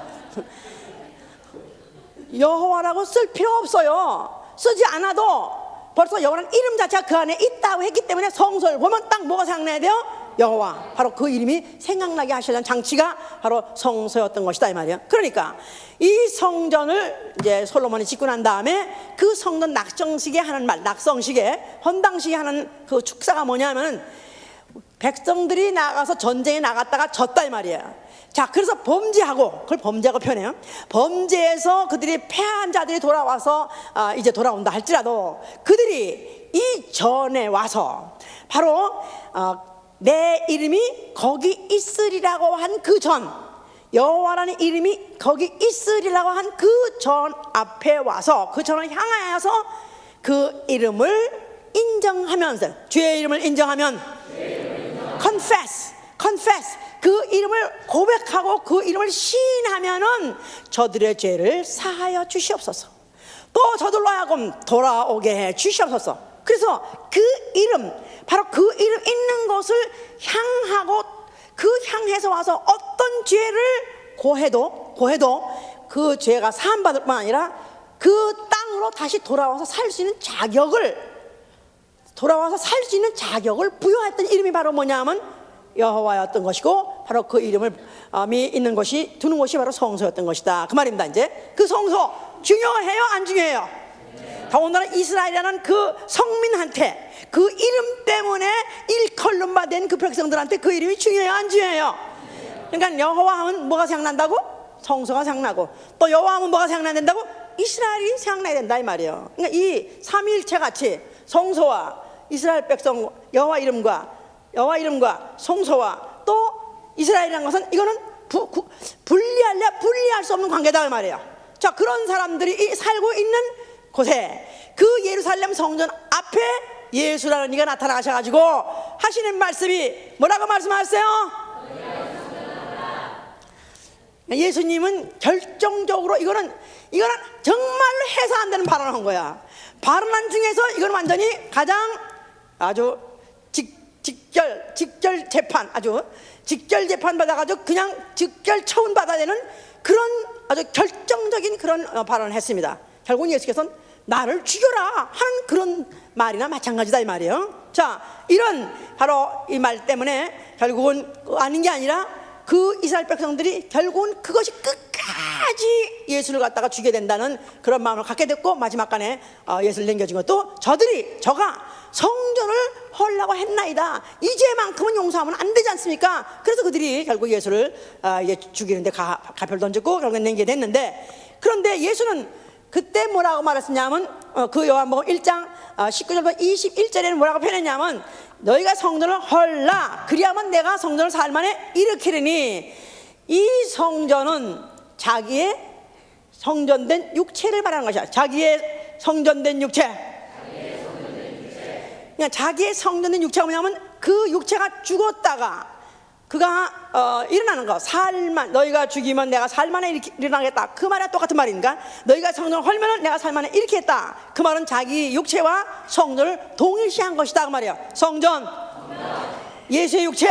여호와라고 쓸 필요 없어요. 쓰지 않아도 벌써 여호와라는 이름 자체가 그 안에 있다고 했기 때문에 성소를 보면 딱 뭐가 생각나야 돼요? 여호와. 바로 그 이름이 생각나게 하시려는 장치가 바로 성소였던 것이다 이 말이에요. 그러니까 이 성전을 이제 솔로몬이 짓고 난 다음에 그 성전 낙성식에 하는 말, 낙성식에 헌당식에 하는 그 축사가 뭐냐면 백성들이 나가서 전쟁에 나갔다가 졌다 이 말이에요. 자, 그래서 범죄하고, 그걸 범죄하고 표현해요. 범죄해서 그들이 패한 자들이 돌아와서 이제 돌아온다 할지라도 그들이 이 전에 와서 바로 내 이름이 거기 있으리라고 한 그 전, 여호와라는 이름이 거기 있으리라고 한 그 전 앞에 와서 그 전을 향하여서 그 이름을 인정하면서 주의 이름을 인정하면 confess 그 이름을 고백하고 그 이름을 시인하면은 저들의 죄를 사하여 주시옵소서. 또 저들로 하여금 돌아오게 해 주시옵소서. 그래서 그 이름, 바로 그 이름 있는 곳을 향하고 그 향해서 와서 어떤 죄를 고해도 그 죄가 사함받을 뿐 아니라 그 땅으로 다시 돌아와서 살 수 있는 자격을 부여했던 이름이 바로 뭐냐면 여호와였던 것이고 바로 그 이름을 있는 것이 두는 것이 바로 성소였던 것이다 그 말입니다. 이제 그 성소 중요해요 안 중요해요? 더군다나 이스라엘이라는 그 성민한테 그 이름 때문에 일컬음 받은 그 백성들한테 그 이름이 중요해요 안 중요해요? 그러니까 여호와 하면 뭐가 생각난다고? 성소가 생각나고 또 여호와 하면 뭐가 생각난다고? 이스라엘이 생각나야 된다 이 말이에요. 그러니까 이 삼위일체 같이 성소와 이스라엘 백성 여호와 이름과 성소와 또 이스라엘이라는 것은 이거는 분리할 수 없는 관계다 그 말이에요. 자, 그런 사람들이 살고 있는 곳에 그 예루살렘 성전 앞에 예수라는 이가 나타나셔가지고 하시는 말씀이 뭐라고 말씀하세요? 예수님은 결정적으로 이거는 정말로 해서 안 되는 발언을 한 거야. 발언한 중에서 이건 완전히 가장 아주 직결 재판, 아주 직결 재판 받아가지고 그냥 직결 처분 받아야 되는 그런 아주 결정적인 그런 발언을 했습니다. 결국 예수께서는 나를 죽여라 하는 그런 말이나 마찬가지다 이 말이에요. 자, 이런 바로 이 말 때문에 결국은 아닌 게 아니라 그 이스라엘 백성들이 결국은 그것이 끝까지 예수를 갖다가 죽여야 된다는 그런 마음을 갖게 됐고 마지막 간에 예수를 남겨준 것도 저가 성전을 헐라고 했나이다. 이제만큼은 용서하면 안 되지 않습니까? 그래서 그들이 결국 예수를 이제 죽이는데 가표를 던졌고 결국엔 남게 됐는데, 그런데 예수는 그때 뭐라고 말했었냐면 그 요한복음 1장 19절부터 21절에는 뭐라고 표현했냐면 너희가 성전을 헐라 그리하면 내가 성전을 살만에 일으키리니, 이 성전은 자기의 성전된 육체를 말하는 것이야. 자기의 성전된 육체. 그러니까 자기의 성전된 육체가 뭐냐면 그 육체가 죽었다가 그가 일어나는 거, 살만, 너희가 죽이면 내가 살만에 일어나겠다, 그 말이랑 똑같은 말인가? 너희가 성전을 헐면 내가 살만에 이렇게 했다, 그 말은 자기 육체와 성전을 동일시한 것이다 그 말이야. 성전, 예수의 육체.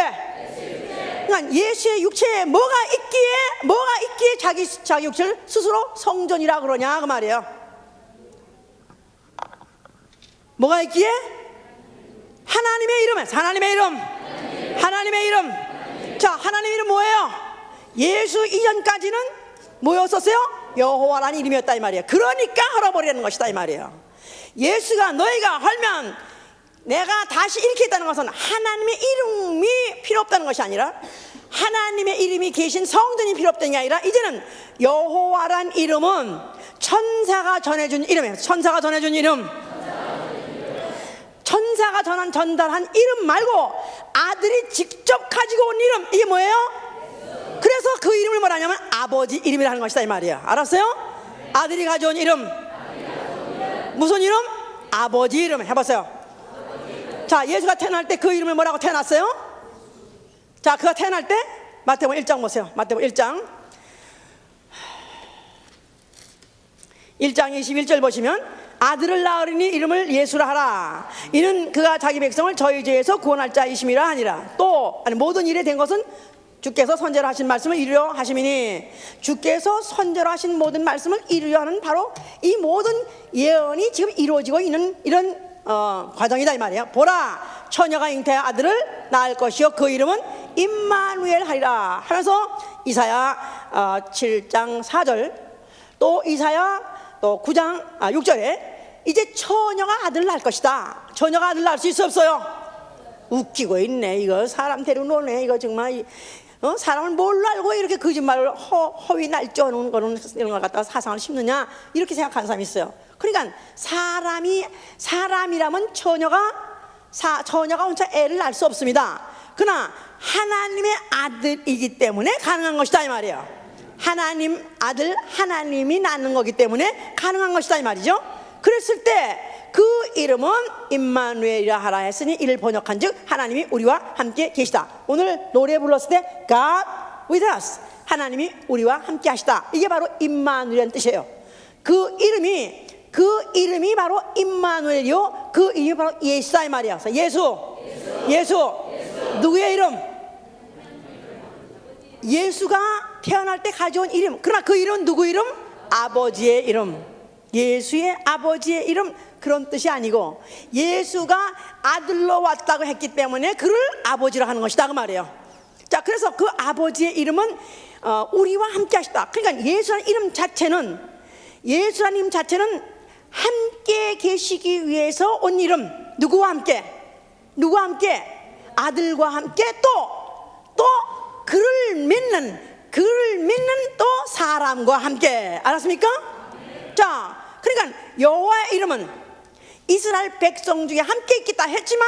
그러니까 예수의 육체에 뭐가 있기에 자기 육체를 스스로 성전이라 그러냐 그 말이에요. 뭐가 있기에? 하나님의 이름. 자, 하나님의 이름 뭐예요? 예수 이전까지는 뭐였었어요? 여호와라는 이름이었다 이 말이에요. 그러니까 헐어버리는 것이다 이 말이에요. 예수가 너희가 헐면 내가 다시 이렇게 했다는 것은 하나님의 이름이 필요 없다는 것이 아니라 하나님의 이름이 계신 성전이 필요 없다는 게 아니라 이제는 여호와란 이름은 천사가 전해준 이름이에요. 천사가 전달한 이름 말고 아들이 직접 가지고 온 이름, 이게 뭐예요? 그래서 그 이름을 뭐라냐면 아버지 이름이라는 것이다 이 말이에요. 알았어요? 아들이 가져온 이름, 무슨 이름? 아버지 이름. 해보세요. 자, 예수가 태어날 때 그 이름을 뭐라고 태어났어요? 자, 그가 태어날 때 마태복음 1장 보세요. 마태복음 1장 21절 보시면 아들을 낳으리니 이름을 예수라 하라. 이는 그가 자기 백성을 저희 죄에서 구원할 자이심이라 하니라. 또 모든 일에 된 것은 주께서 선제로 하신 말씀을 이루려 하심이니, 주께서 선제로 하신 모든 말씀을 이루려 하는 바로 이 모든 예언이 지금 이루어지고 있는 이런 과정이다 이 말이에요. 보라, 처녀가 잉태하여 아들을 낳을 것이요 그 이름은 임마누엘 하리라 하면서 이사야 7장 4절, 또 이사야 또 9장 6절에 이제 처녀가 아들을 낳을 것이다. 처녀가 아들을 낳을 수 있어 없어요? 웃기고 있네 이거. 사람 데리고 노네 이거 정말. 사람을 뭘로 알고 이렇게 거짓말을 허위 날조하는 거는 이런 걸 갖다가 사상을 심느냐, 이렇게 생각하는 사람이 있어요. 그러니까 사람이라면 처녀가 혼자 애를 낳을 수 없습니다. 그러나 하나님의 아들이기 때문에 가능한 것이다 이 말이에요. 하나님 아들, 하나님이 낳는 거기 때문에 가능한 것이다 이 말이죠. 그랬을 때 그 이름은 임마누엘이라 하라 했으니 이를 번역한즉 하나님이 우리와 함께 계시다. 오늘 노래 불렀을 때 God with us, 하나님이 우리와 함께 하시다, 이게 바로 임마누엘이라는 뜻이에요. 그 이름이 바로 임마누엘이요 그 이름이 바로 예수다 이 말이야. 예수. 누구의 이름? 예수가 태어날 때 가져온 이름. 그러나 그 이름은 누구 이름? 아버지의 이름. 예수의 아버지의 이름, 그런 뜻이 아니고 예수가 아들로 왔다고 했기 때문에 그를 아버지로 하는 것이다 그 말이에요. 자, 그래서 그 아버지의 이름은 우리와 함께 하시다. 그러니까 예수라는 이름 자체는 함께 계시기 위해서 온 이름. 누구와 함께? 아들과 함께, 또 그를 믿는 또 사람과 함께. 알았습니까? 자, 그러니까 여호와의 이름은 이스라엘 백성 중에 함께 있겠다 했지만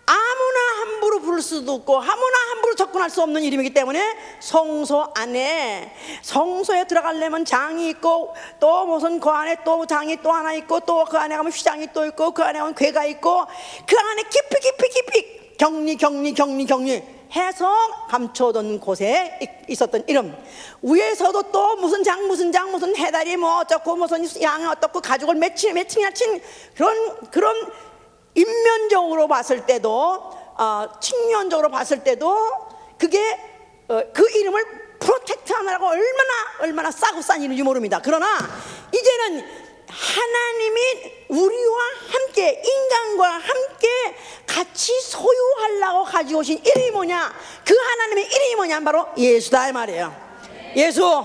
아무나 함부로 부를 수도 없고 아무나 함부로 접근할 수 없는 이름이기 때문에 성소 안에, 성소에 들어가려면 장이 있고 또 무슨 그 안에 또 장이 또 하나 있고 또 그 안에 가면 휘장이 또 있고 그 안에 가면 궤가 있고 그 안에 깊이 격리 해서 감춰둔 곳에 있었던 이름. 위에서도 또 무슨 장 무슨 해달이 뭐 어쩌고 무슨 양이 어떻고 가죽을 매칭이나 친 그런 인면적으로 봤을 때도 측면적으로 봤을 때도 그게 그 이름을 프로텍트하느라고 얼마나 싸고 싼 이름인지 모릅니다. 그러나 이제는 하나님이 우리와 함께, 인간과 함께 같이 소유하려고 가지고 오신 이름이 뭐냐? 그 하나님의 이름이 뭐냐? 바로 예수다 이 말이에요. 예수.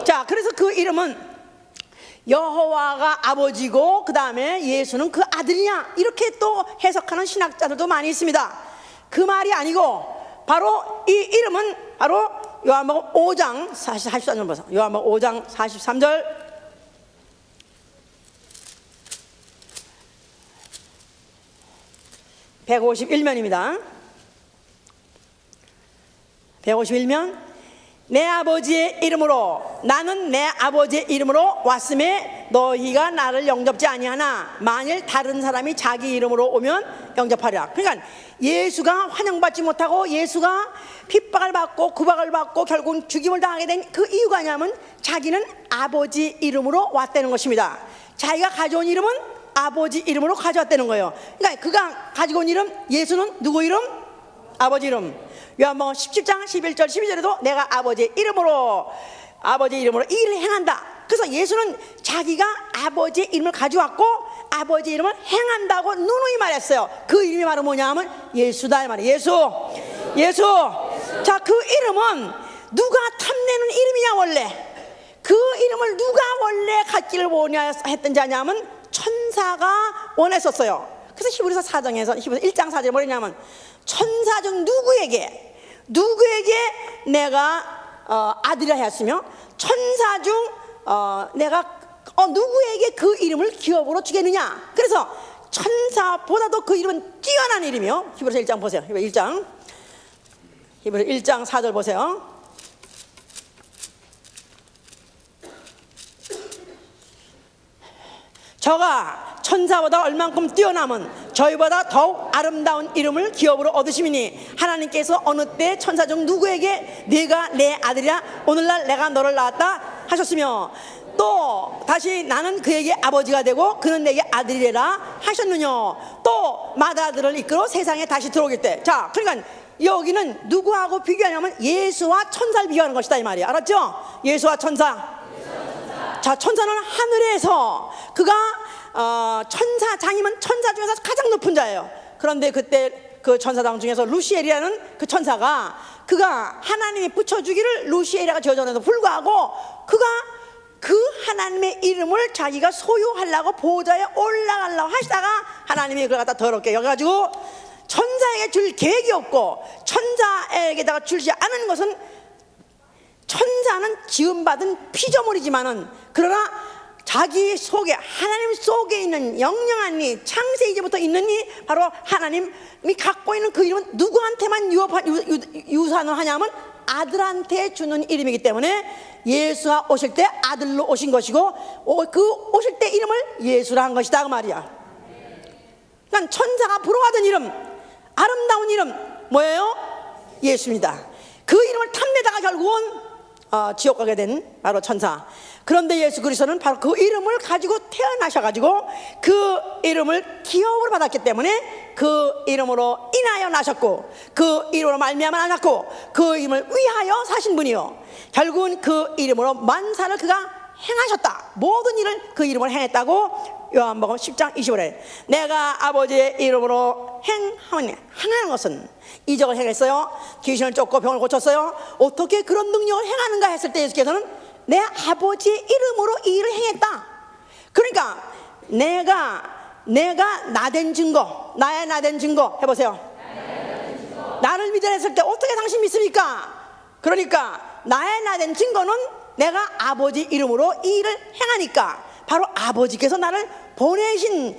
자, 그래서 그 이름은 여호와가 아버지고 그 다음에 예수는 그 아들이냐, 이렇게 또 해석하는 신학자들도 많이 있습니다. 그 말이 아니고 바로 이 이름은 바로 요한복음 5장 43절 보세요. 요한복음 5장 43절 151면입니다. 151면 내 아버지의 이름으로, 나는 내 아버지의 이름으로 왔음에 너희가 나를 영접지 아니하나 만일 다른 사람이 자기 이름으로 오면 영접하리라. 그러니까 예수가 환영받지 못하고 예수가 핍박을 받고 구박을 받고 결국은 죽임을 당하게 된 그 이유가 뭐냐면 자기는 아버지 이름으로 왔다는 것입니다. 자기가 가져온 이름은 아버지 이름으로 가져왔다는 거예요. 그러니까 그가 가지고 온 이름, 예수는 누구 이름? 아버지 이름. 요한복음 17장 11절 12절에도 내가 아버지의 이름으로 일을 행한다. 그래서 예수는 자기가 아버지의 이름을 가져왔고 아버지의 이름을 행한다고 누누이 말했어요. 그 이름이 바로 뭐냐면 예수다 이 말이에요. 예수. 자, 그 이름은 누가 탐내는 이름이냐 원래. 그 이름을 누가 원래 갖기를 원하냐 했던지 아냐면 천사가 원했었어요. 그래서 히브리서 4장에서 히브리서 1장 4절에 뭐냐면 천사 중 누구에게 내가 아들이라 하였으며 천사 중 내가 누구에게 그 이름을 기업으로 주겠느냐. 그래서 천사보다도 그 이름은 뛰어난 이름이요. 히브리서 1장 보세요. 히브리서 1장 4절 보세요. 저가 천사보다 얼만큼 뛰어남은 저희보다 더욱 아름다운 이름을 기업으로 얻으심이니 하나님께서 어느 때 천사 중 누구에게 네가 내 아들이라 오늘날 내가 너를 낳았다 하셨으며 또 다시 나는 그에게 아버지가 되고 그는 내게 아들이라 하셨느냐. 또 맏아들을 이끌어 세상에 다시 들어오길 때. 자, 그러니까 여기는 누구하고 비교하냐면 예수와 천사를 비교하는 것이다 이 말이에요. 알았죠? 예수와 천사. 자, 천사는 하늘에서 그가 천사장이면 천사 중에서 가장 높은 자예요. 그런데 그때 그 천사장 중에서 루시엘이라는 그 천사가 그가 하나님이 붙여주기를 루시엘이가 저전에도 불구하고 그가 그 하나님의 이름을 자기가 소유하려고 보좌에 올라가려고 하시다가 하나님이 그걸 갖다 더럽게 여겨가지고 천사에게 줄 계획이 없고 천사에게다가 주지 않은 것은 천사는 지음받은 피조물이지만은 그러나 자기 속에 하나님 속에 있는 영영한 이 창세이제부터 있는 이 바로 하나님이 갖고 있는 그 이름은 누구한테만 유산을 하냐면 아들한테 주는 이름이기 때문에 예수가 오실 때 아들로 오신 것이고 그 오실 때 이름을 예수라 한 것이다 그 말이야. 그러니까 천사가 부러워하던 이름, 아름다운 이름 뭐예요? 예수입니다. 그 이름을 탐내다가 결국은 지옥 가게 된 바로 천사. 그런데 예수 그리스도는 바로 그 이름을 가지고 태어나셔가지고 그 이름을 기업으로 받았기 때문에 그 이름으로 인하여 나셨고 그 이름으로 말미암아 나셨고 그 이름을 위하여 사신 분이요 결국은 그 이름으로 만사를 그가 행하셨다. 모든 일을 그 이름으로 행했다고 요한복음 10장 25절에 내가 아버지의 이름으로 행하는 것은 이적을 행했어요. 귀신을 쫓고 병을 고쳤어요. 어떻게 그런 능력을 행하는가 했을 때 예수께서는 내 아버지의 이름으로 이 일을 행했다. 그러니까 내가 나된 증거, 나의 나된 증거 해보세요. 나를 믿으라 했을 때 어떻게 당신 믿습니까? 그러니까 나의 나된 증거는 내가 아버지 이름으로 이 일을 행하니까 바로 아버지께서 나를 보내신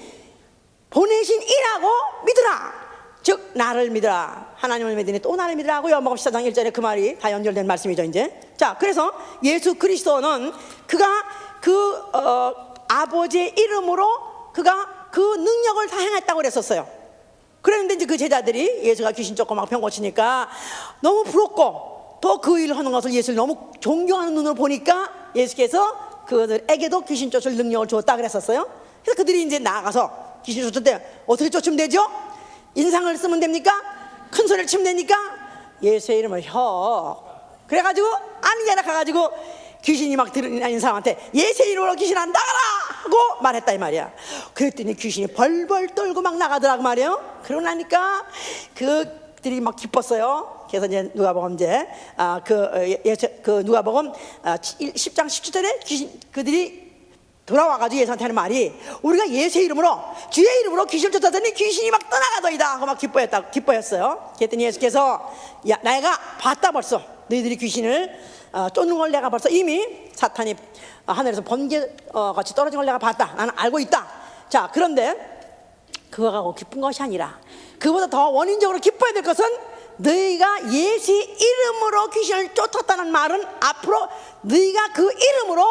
이라고 믿으라. 즉 나를 믿으라. 하나님을 믿으니 또 나를 믿으라고 요한복음 14장 1절에 그 말이 다 연결된 말씀이죠 이제. 자, 그래서 예수 그리스도는 그가 그 아버지의 이름으로 그가 그 능력을 다 행했다고 그랬었어요. 그랬는데 이제 그 제자들이 예수가 귀신 쫓고 막 병 고치니까 너무 부럽고 또 그 일을 하는 것을 예수를 너무 존경하는 눈으로 보니까 예수께서 그들에게도 귀신 쫓을 능력을 주었다 그랬었어요. 그래서 그들이 이제 나가서 귀신 쫓을 때 어떻게 쫓으면 되죠? 인상을 쓰면 됩니까? 큰 소리를 치면 됩니까? 예수의 이름을 그래가지고 아니잖아 가가지고 귀신이 막 들어있는 사람한테 예수의 이름으로 귀신 안 나가라 하고 말했다 이 말이야. 그랬더니 귀신이 벌벌 떨고 막 나가더라고 말이에요. 그러고 나니까 그들이 막 기뻤어요. 그래서 이제 누가복음 이제 그 누가복음 10장 17절에 그들이 돌아와가지고 예수한테 하는 말이 우리가 예수의 이름으로 주의 이름으로 귀신을 쫓았더니 귀신이 막 떠나가더이다 하고 막 기뻐했어요. 그랬더니 예수께서 야 내가 봤다 벌써 너희들이 귀신을 쫓는 걸 내가 벌써 이미 사탄이 하늘에서 번개 같이 떨어진 걸 내가 봤다. 나는 알고 있다. 자, 그런데 그거가 기쁜 것이 아니라 그보다 더 원인적으로 기뻐야 될 것은 너희가 예수의 이름으로 귀신을 쫓았다는 말은 앞으로 너희가 그 이름으로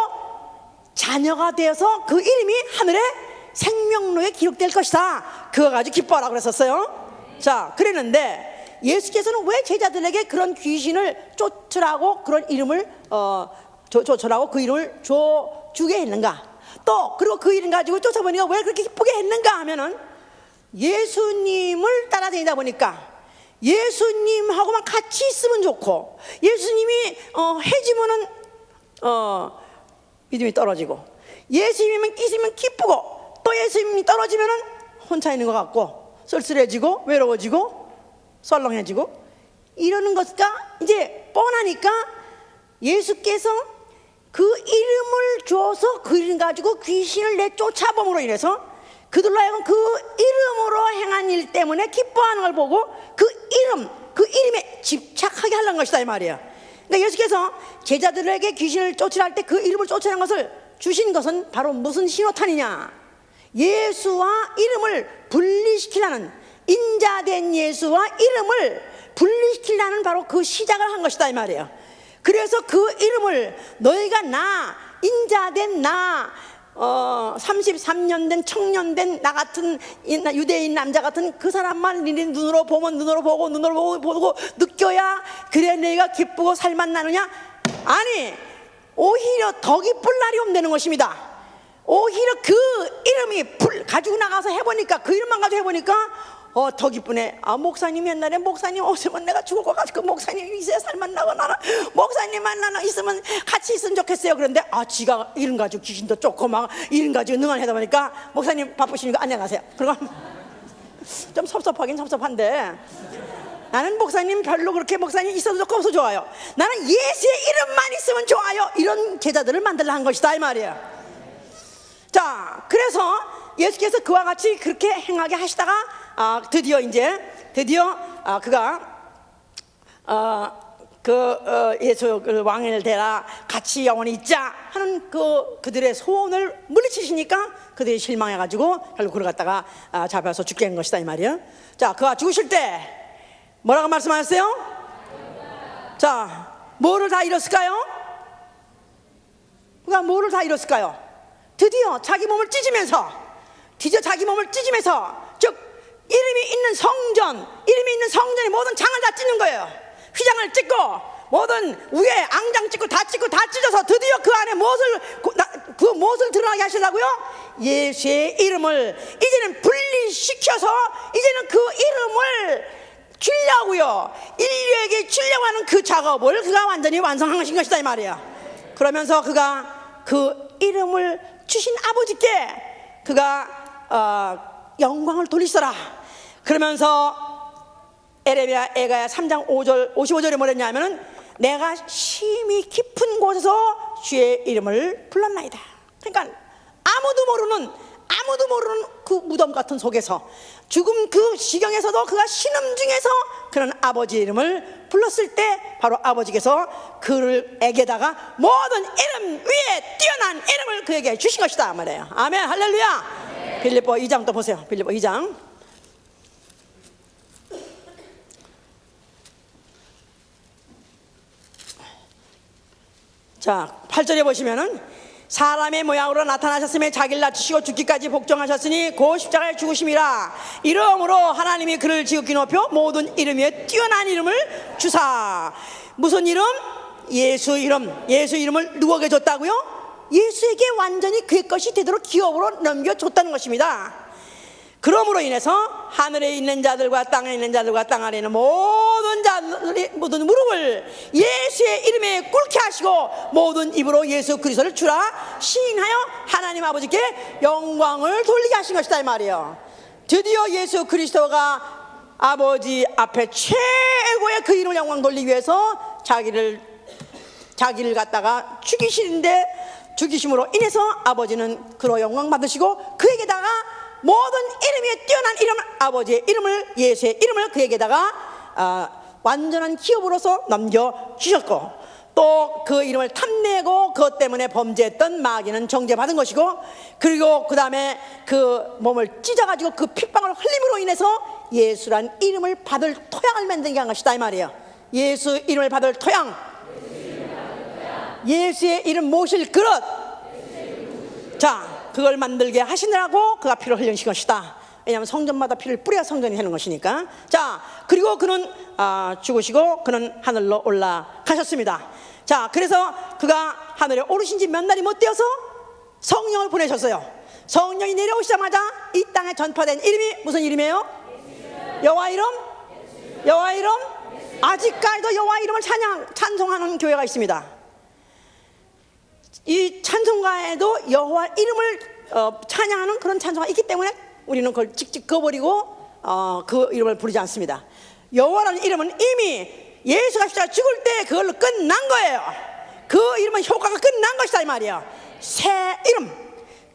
자녀가 되어서 그 이름이 하늘의 생명록에 기록될 것이다. 그거 가지고 기뻐하라 그랬었어요. 자, 그랬는데 예수께서는 왜 제자들에게 그런 귀신을 쫓으라고 그런 이름을 쫓으라고 그 이름을 주게 했는가? 또 그리고 그 이름 가지고 쫓아보니까 왜 그렇게 기쁘게 했는가 하면은 예수님을 따라다니다 보니까 예수님하고만 같이 있으면 좋고, 예수님이 해지면은 믿음이 떨어지고, 예수님이 있으면 기쁘고, 또 예수님이 떨어지면은 혼자 있는 것 같고 쓸쓸해지고 외로워지고 썰렁해지고 이러는 것과 이제 뻔하니까 예수께서 그 이름을 줘서 그 이름 가지고 귀신을 내쫓아봄으로 인해서 그들로 하여금 그 이름으로 행한 일 때문에 기뻐하는 걸 보고 그 이름에 집착하게 하려는 것이다 이 말이야. 그러니까 예수께서 제자들에게 귀신을 쫓으라 할 때 그 이름을 쫓으라는 것을 주신 것은 바로 무슨 신호탄이냐? 예수와 이름을 분리시키라는, 인자된 예수와 이름을 분리시키라는 바로 그 시작을 한 것이다 이 말이에요. 그래서 그 이름을 너희가 나, 인자된 나, 33년 된 청년 된 나 같은 유대인 남자 같은 그 사람만 네 눈으로 보면 눈으로 보고 느껴야 그래 너희가 기쁘고 살만 나느냐? 아니, 오히려 더 기쁠 날이 온다는 것입니다. 오히려 그 이름이 가지고 나가서 해보니까, 그 이름만 가지고 해보니까 더 기쁘네. 목사님 옛날에 목사님 없으면 내가 죽을 것 같아. 그 목사님 있어야 살만 나고, 나는 목사님만 나는 있으면 같이 있으면 좋겠어요. 그런데 지가 이름 가지고 귀신도 쫓고 막 이름 가지고 능한 하다 보니까 목사님 바쁘시니까 안녕하세요. 그럼 좀 섭섭하긴 섭섭한데, 나는 목사님 별로 그렇게 목사님 있어도 좋고 없어도 좋아요. 나는 예수의 이름만 있으면 좋아요. 이런 제자들을 만들려 한 것이다 이 말이에요. 자, 그래서 예수께서 그와 같이 그렇게 행하게 하시다가 드디어 그가 예수 왕을 대라 같이 영원히 있자 하는 그들의 소원을 물리치시니까 그들이 실망해가지고 결국 그를 갖다가 잡아서 죽게 한 것이다 이 말이에요. 자, 그가 죽으실 때 뭐라고 말씀하셨어요? 자, 뭐를 다 잃었을까요? 그가 뭐를 다 잃었을까요? 드디어 자기 몸을 찢으면서, 즉 이름이 있는 성전의 모든 장을 다 찢는 거예요. 휘장을 찢고 모든 위에 앙장 찢고 다 찢어서 드디어 그 안에 무엇을 드러나게 하시려고요? 예수의 이름을 이제는 분리시켜서 이제는 그 이름을 주려고요. 인류에게 주려고 하는 그 작업을 그가 완전히 완성하신 것이다 이 말이야. 그러면서 그가 그 이름을 주신 아버지께 그가 영광을 돌리시더라. 그러면서 에레미야 3장 55절에 뭐랬냐면은 내가 심히 깊은 곳에서 주의 이름을 불렀나이다. 그러니까 아무도 모르는 그 무덤 같은 속에서, 죽음 그 시경에서도 그가 신음 중에서 그런 아버지 이름을 불렀을 때 바로 아버지께서 그에게다가 모든 이름 위에 뛰어난 이름을 그에게 주신 것이다 말이에요. 아멘, 할렐루야. 빌립보 2장 또 보세요. 빌립보 2장. 자, 8절에 보시면은 사람의 모양으로 나타나셨으며 자기를 낮추시고 죽기까지 복종하셨으니 곧 십자가에 죽으심이라. 이러므로 하나님이 그를 지극히 높여 모든 이름 위에 뛰어난 이름을 주사. 무슨 이름? 예수 이름을 누구에게 줬다고요? 예수에게 완전히 그의 것이 되도록 기업으로 넘겨줬다는 것입니다. 그러므로 인해서 하늘에 있는 자들과 땅에 있는 자들과 땅 아래 있는 모든 자들이 모든 무릎을 예수의 이름에 꿇게 하시고 모든 입으로 예수 그리스도를 주라 시인하여 하나님 아버지께 영광을 돌리게 하신 것이다 이 말이에요. 드디어 예수 그리스도가 아버지 앞에 최고의 그 이름을 영광 돌리기 위해서 자기를 갖다가 죽이심으로 인해서 아버지는 그로 영광 받으시고 그에게다가 모든 이름 위에 뛰어난 이름, 아버지의 이름을, 예수의 이름을 그에게다가 완전한 기업으로서 넘겨주셨고, 또 그 이름을 탐내고 그것 때문에 범죄했던 마귀는 정죄받은 것이고, 그리고 그 다음에 그 몸을 찢어가지고 그 핏방울 흘림으로 인해서 예수란 이름을 받을 토양을 만들게 한 것이다 이 말이에요. 예수 이름을 받을 토양, 예수의 이름 모실 그릇. 자, 그걸 만들게 하시느라고 그가 피를 흘리신 것이다. 왜냐하면 성전마다 피를 뿌려야 성전이 되는 것이니까. 자, 그리고 그는 죽으시고 그는 하늘로 올라가셨습니다. 자, 그래서 그가 하늘에 오르신 지 몇 날이 못 되어서 성령을 보내셨어요. 성령이 내려오시자마자 이 땅에 전파된 이름이 무슨 이름이에요? 여호와 이름? 여호와 이름? 아직까지도 여호와 이름을 찬송하는 교회가 있습니다. 이 찬송가에도 여호와 이름을 찬양하는 그런 찬송가 있기 때문에 우리는 그걸 찍찍 그어버리고 그 이름을 부르지 않습니다. 여호와라는 이름은 이미 예수가 십자가에 죽을 때 그걸로 끝난 거예요. 그 이름은 효과가 끝난 것이다 이 말이에요. 새 이름,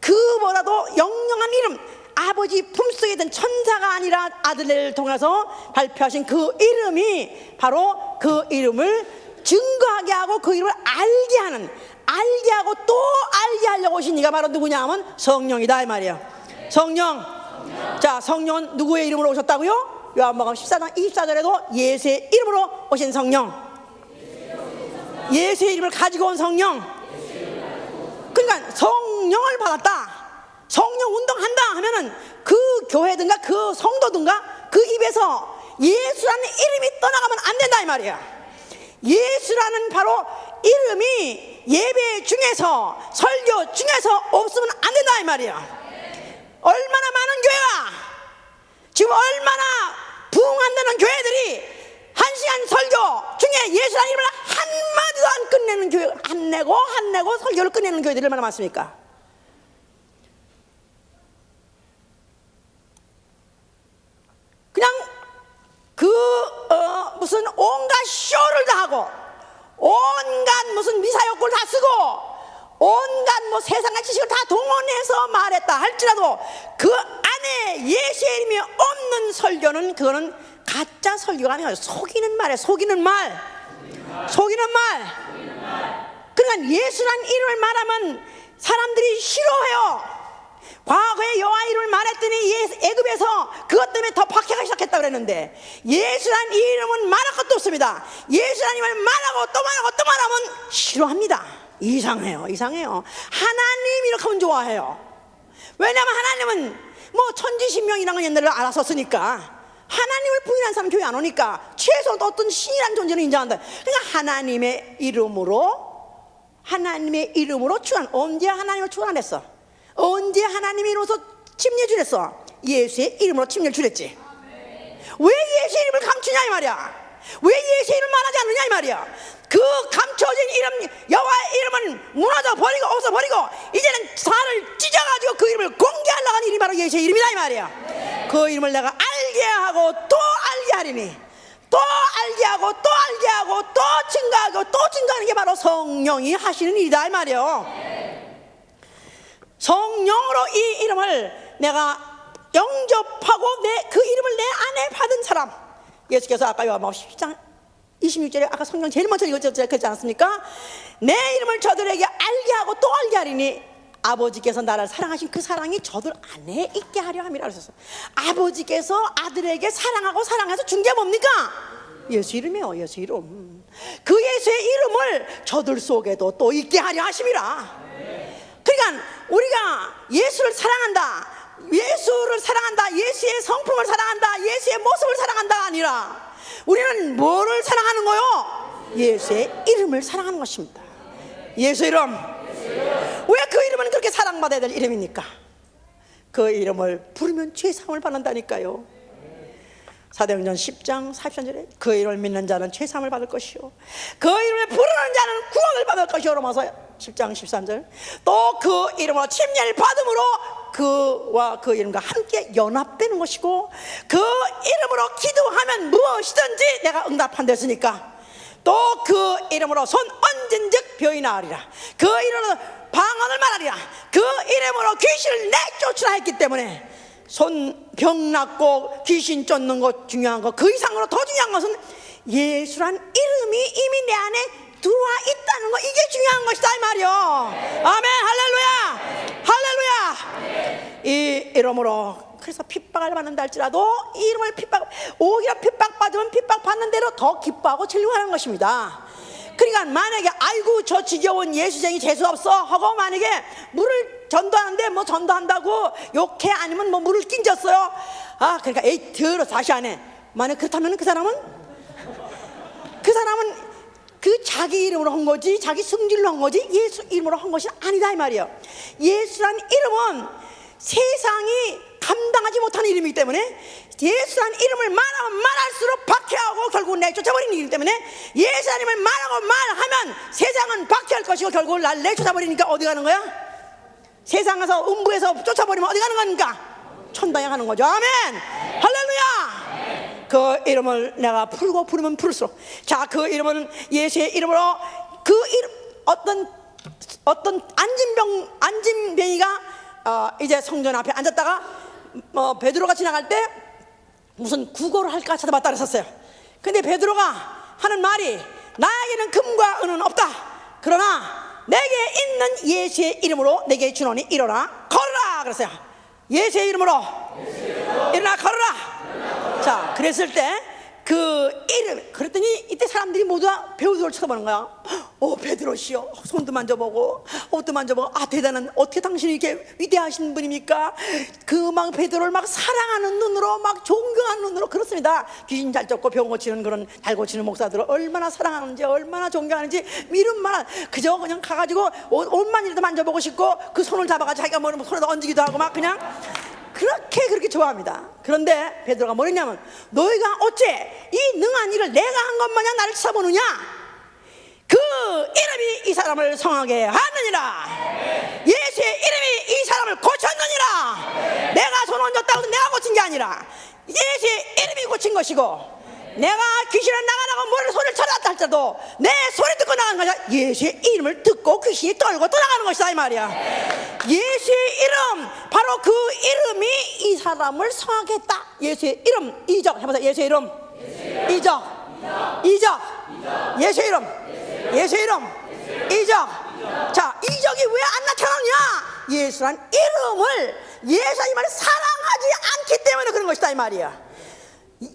그보다도 영영한 이름, 아버지 품속에 든 천사가 아니라 아들을 통해서 발표하신 그 이름이 바로 그 이름을 증거하게 하고 그 이름을 알게 하는, 알게 하고 또 알게 하려고 오신 이가 바로 누구냐 하면 성령이다 이 말이에요. 성령. 자, 성령은 누구의 이름으로 오셨다고요? 요한복음 14장 24절에도 예수의 이름으로 오신 성령, 예수의 이름을 가지고 온 성령. 그러니까 성령을 받았다, 성령 운동한다 하면은 그 교회든가 그 성도든가 그 입에서 예수라는 이름이 떠나가면 안 된다 이 말이야. 예수라는 바로 이름이 예배 중에서 설교 중에서 없으면 안 된다 이 말이야. 얼마나 많은 교회가 지금 얼마나 부흥한다는 교회들이 한 시간 설교 중에 예수라는 이름을 한마디도 안 끝내는 교회, 안 내고 설교를 끝내는 교회들이 얼마나 많습니까? 그냥 무슨 온갖 쇼를 다 하고 온갖 무슨 미사역을 다 쓰고 온갖 뭐 세상의 지식을 다 동원해서 말했다 할지라도 그 안에 예수의 이름이 없는 설교는 그거는 가짜 설교가 아니라 속이는 말이에요. 속이는 말. 그러니까 예수란 이름을 말하면 사람들이 싫어해요. 과거에 여호와 이름을 말했더니 애굽에서 그것 때문에 더 박해가 시작했다고 그랬는데 예수란 이름은 말할 것도 없습니다. 예수란 이름을 말하고 또 말하고 또 말하면 싫어합니다. 이상해요. 하나님 이렇게 하면 좋아해요. 왜냐하면 하나님은 뭐 천지신명이라는 건 옛날에 알아서 쓰니까 하나님을 부인한 사람 교회 안 오니까 최소한 어떤 신이라는 존재는 인정한다. 그러니까 하나님의 이름으로 출한, 언제 하나님을 출한했어? 언제 하나님의 이름으로 침례 주랬어? 예수의 이름으로 침례 주랬지. 왜 예수의 이름을 감추냐 이 말이야. 왜 예수의 이름을 말하지 않느냐 이 말이야. 그 감춰진 이름, 여호와의 이름은 무너져 버리고 없어 버리고 이제는 살을 찢어가지고 그 이름을 공개하려고 하는 이름이 바로 예수의 이름이다 이 말이야. 그 이름을 내가 알게 하고 또 알게 하리니, 또 알게 하고 또 알게 하고 또 증거하고 또 증거하는 게 바로 성령이 하시는 일이다 이 말이에요. 성령으로 이 이름을 내가 영접하고 그 이름을 내 안에 받은 사람, 예수께서 아까 요한복음 10장 26절에 아까 성경 제일 먼저 읽었지 않습니까? 내 이름을 저들에게 알게 하고 또 알게 하리니 아버지께서 나를 사랑하신 그 사랑이 저들 안에 있게 하려 함이라 그러셨어요. 아버지께서 아들에게 사랑하고 사랑해서 준 게 뭡니까? 예수 이름이에요. 예수 이름. 그 예수의 이름을 저들 속에도 또 있게 하려 하심이라. 그러니까 우리가 예수를 사랑한다, 예수의 성품을 사랑한다, 예수의 모습을 사랑한다가 아니라 우리는 뭐를 사랑하는 거요? 예수의 이름을 사랑하는 것입니다. 예수 이름. 왜 그 이름은 그렇게 사랑받아야 될 이름입니까? 그 이름을 부르면 죄 사함을 받는다니까요. 사도행전 10장 43절에 그 이름을 믿는 자는 죄 사함을 받을 것이요 그 이름을 부르는 자는 구원을 받을 것이요. 로마서 10장 13절. 또 그 이름으로 침례를 받음으로 그와 그 이름과 함께 연합되는 것이고 그 이름으로 기도하면 무엇이든지 내가 응답한댔으니까 또 그 이름으로 손 얹은 즉 병이 나으리라. 그 이름으로 방언을 말하리라. 그 이름으로 귀신을 내쫓으라 했기 때문에 병 낫고 귀신 쫓는 것 중요한 것, 그 이상으로 더 중요한 것은 예수란 이름이 이미 내 안에 들어와 있다는 거, 이게 중요한 것이다 이 말이요. 아멘. 할렐루야. 이 이름으로. 그래서 핍박을 받는다 할지라도 이 이름을 오히려 핍박받으면 핍박받는 대로 더 기뻐하고 즐거워하는 것입니다. 그러니까 만약에 아이고 저 지겨운 예수쟁이 재수없어 하고 만약에 물을 전도하는데 뭐 전도한다고 욕해 아니면 뭐 물을 끼얹었어요. 그러니까 에이 들어 다시 안 해. 만약 그렇다면 그 사람은 그 자기 이름으로 한 거지 자기 승질로 한 거지 예수 이름으로 한 것이 아니다 이 말이에요. 예수란 이름은 세상이 감당하지 못하는 이름이기 때문에 예수란 이름을 말하면 말할수록 박해하고 결국 내쫓아버리는 이름 때문에 예수란 이름을 말하고 말하면 세상은 박해할 것이고 결국 날 내쫓아버리니까 어디 가는 거야? 세상에서 음부에서 쫓아버리면 어디 가는 거니까? 천당에 가는 거죠. 아멘. 할렐루야. 그 이름을 내가 풀고 부르면 부를수록 자 그 이름은 예수의 이름으로 그 이름 어떤 안진뱅이가 이제 성전 앞에 앉았다가 베드로가 지나갈 때 무슨 구걸을 할까 찾아봤다 그랬었어요. 근데 베드로가 하는 말이 나에게는 금과 은은 없다. 그러나 내게 있는 예수의 이름으로 내게 주노니 일어나 걸어라 그랬어요. 예수의 이름으로 일어나 걸어라. 자 그랬을 때 그 이름 그랬더니 이때 사람들이 모두 다 베드로를 쳐다보는 거야. 베드로시여 손도 만져보고 옷도 만져보고 대단한 어떻게 당신이 이렇게 위대하신 분입니까? 그 막 베드로를 막 사랑하는 눈으로 막 존경하는 눈으로 그렇습니다. 귀신 잘 쫓고 병 고치는 그런 잘 고치는 목사들을 얼마나 사랑하는지 얼마나 존경하는지 미름만 그저 그냥 가가지고 옷만이라도 만져보고 싶고 그 손을 잡아가지고 자기가 모르면 손에다 얹기도 하고 막 그냥 그렇게 좋아합니다. 그런데 베드로가 뭐랬냐면 너희가 어째 이 능한 일을 내가 한 것 마냥 나를 쳐다보느냐? 그 이름이 이 사람을 성하게 하느니라. 예수의 이름이 이 사람을 고쳤느니라. 내가 손 얹었다고 해서 내가 고친 게 아니라 예수의 이름이 고친 것이고 내가 귀신을 나가라고 소리를 쳐놨다 할지라도 내 소리 듣고 나간 것이 아니라 예수의 이름을 듣고 귀신이 떨고 또 나가는 것이다 이 말이야. 예수의 이름 바로 그 이름이 이 사람을 성하게 했다. 예수의 이름 이적 해보세요. 예수의 이름 이적 예수의 이름 이적. 자 이적이 왜 안 나타나냐? 예수란 이름을 예수님을 사랑하지 않기 때문에 그런 것이다 이 말이야.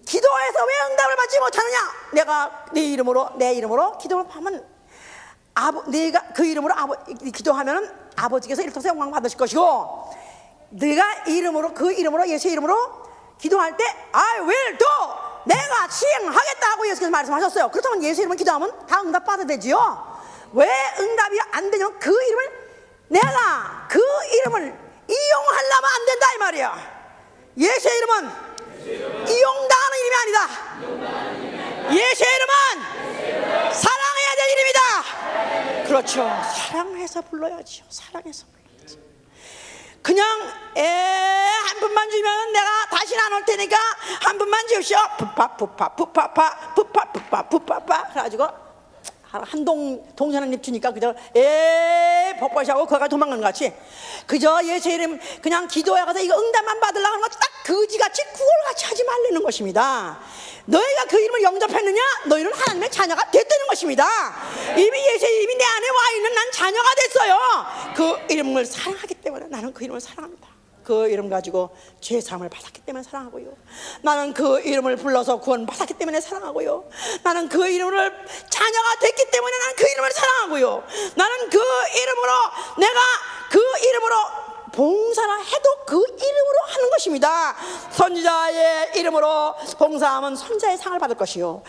기도해서 왜 응답을 받지 못하느냐? 내가 내 이름으로 기도를 하면 내가 그 이름으로 기도하면은 아버지께서 일통해서 영광 받으실 것이고 네가 그 이름으로 예수의 이름으로 기도할 때 I will do 내가 시행하겠다 하고 예수께서 말씀하셨어요. 그렇다면 예수 이름을 기도하면 다 응답 받아야 되지요. 왜 응답이 안 되냐면 그 이름을 내가 그 이름을 이용하려면 안 된다 이 말이야. 예수의 이름은 이용당하는 이름이 아니다. 예수의 이름은 사랑해야 될 이름이다. 그렇죠. 사랑해서 불러야지요. 사랑해서 불러야지. 그냥 한 분만 주면 내가 다시는 안 올 테니까 한 분만 주십시오. 푸파푸파 그래가지고 동전한 입 주니까 그저 복받이하고 거가 도망가는 것 같이 그저 예수의 이름 그냥 기도해가서 이거 응답만 받으려고 하는 거 딱 거지같이 구걸같이 하지 말라는 것입니다. 너희가 그 이름을 영접했느냐? 너희는 하나님의 자녀가 됐다는 것입니다. 이미 예수의 이름이 내 안에 와 있는 난 자녀가 됐어요. 그 이름을 사랑하기 때문에 나는 그 이름을 사랑합니다. 그 이름 가지고 죄사함을 받았기 때문에 사랑하고요. 나는 그 이름을 불러서 구원 받았기 때문에 사랑하고요. 나는 그 이름을 자녀가 됐기 때문에 나는 그 이름을 사랑하고요. 나는 그 이름으로 내가 그 이름으로 봉사를 해도 그 이름으로 하는 것입니다. 선지자의 이름으로 봉사하면 선지자의 상을 받을 것이요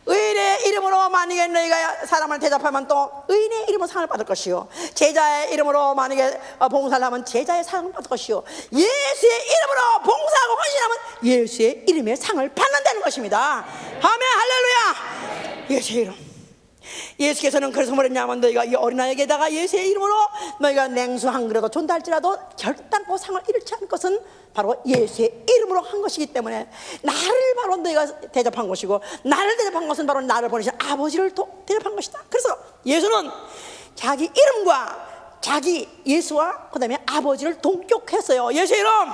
의인의 이름으로 만약에 너희가 사람을 대접하면 또 의인의 이름으로 상을 받을 것이요 제자의 이름으로 만약에 봉사를 하면 제자의 상을 받을 것이요 예수의 이름으로 봉사하고 헌신하면 예수의 이름의 상을 받는다는 것입니다. 아멘 할렐루야. 예수의 이름 예수께서는 그래서 뭐랬냐면 너희가 이 어린아이에게다가 예수의 이름으로 너희가 냉수 한 그릇도 준다 할지라도 결단코 상을 잃지 않을 것은 바로 예수의 이름으로 한 것이기 때문에 나를 바로 너희가 대접한 것이고 나를 대접한 것은 바로 나를 보내신 아버지를 대접한 것이다. 그래서 예수는 자기 이름과 자기 예수와 그 다음에 아버지를 동격했어요. 예수의 이름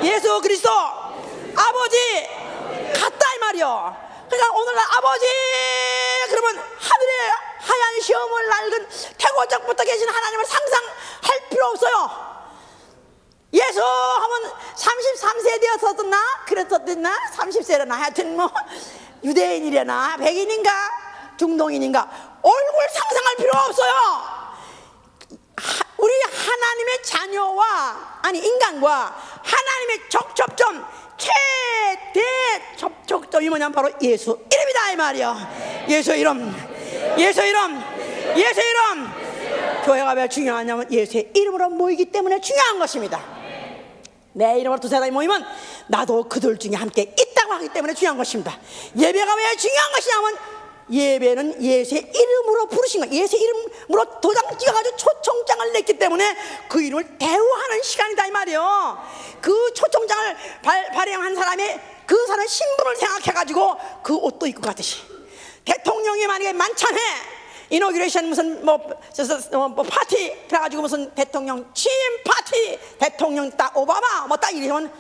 예수 그리스도 아버지 같다 이 말이요. 그러니까 오늘날 아버지 그러면 하늘에 하얀 시험을 낡은 태고적부터 계신 하나님을 상상할 필요 없어요. 예수 하면 33세 되었었나? 그랬었나? 30세려나? 하여튼 뭐 유대인이려나? 백인인가? 중동인인가? 얼굴 상상할 필요 없어요. 우리 하나님의 자녀와 아니 인간과 하나님의 접촉점 최대 접촉점이 뭐냐면 바로 예수 이름이다 이 말이야. 예수 이름, 예수 이름, 예수 이름. 교회가 왜 중요하냐면 예수의 이름으로 모이기 때문에 중요한 것입니다. 내 이름으로 두세 사람이 모이면 나도 그들 중에 함께 있다고 하기 때문에 중요한 것입니다. 예배가 왜 중요한 것이냐면 예배는 예수의 이름으로 부르신 거예요. 예수의 이름으로 도장 찍어가지고 초청장을 냈기 때문에 그 이름을 대우하는 시간이다 이 말이에요. 그 초청장을 발행한 사람의 그 사람의 신분을 생각해가지고 그 옷도 입고 가듯이 대통령이 만약에 만찬해 이노그레이션 무슨 뭐 파티 그래가지고 무슨 대통령 취임 파티 대통령 딱 오바마 뭐 딱 이러면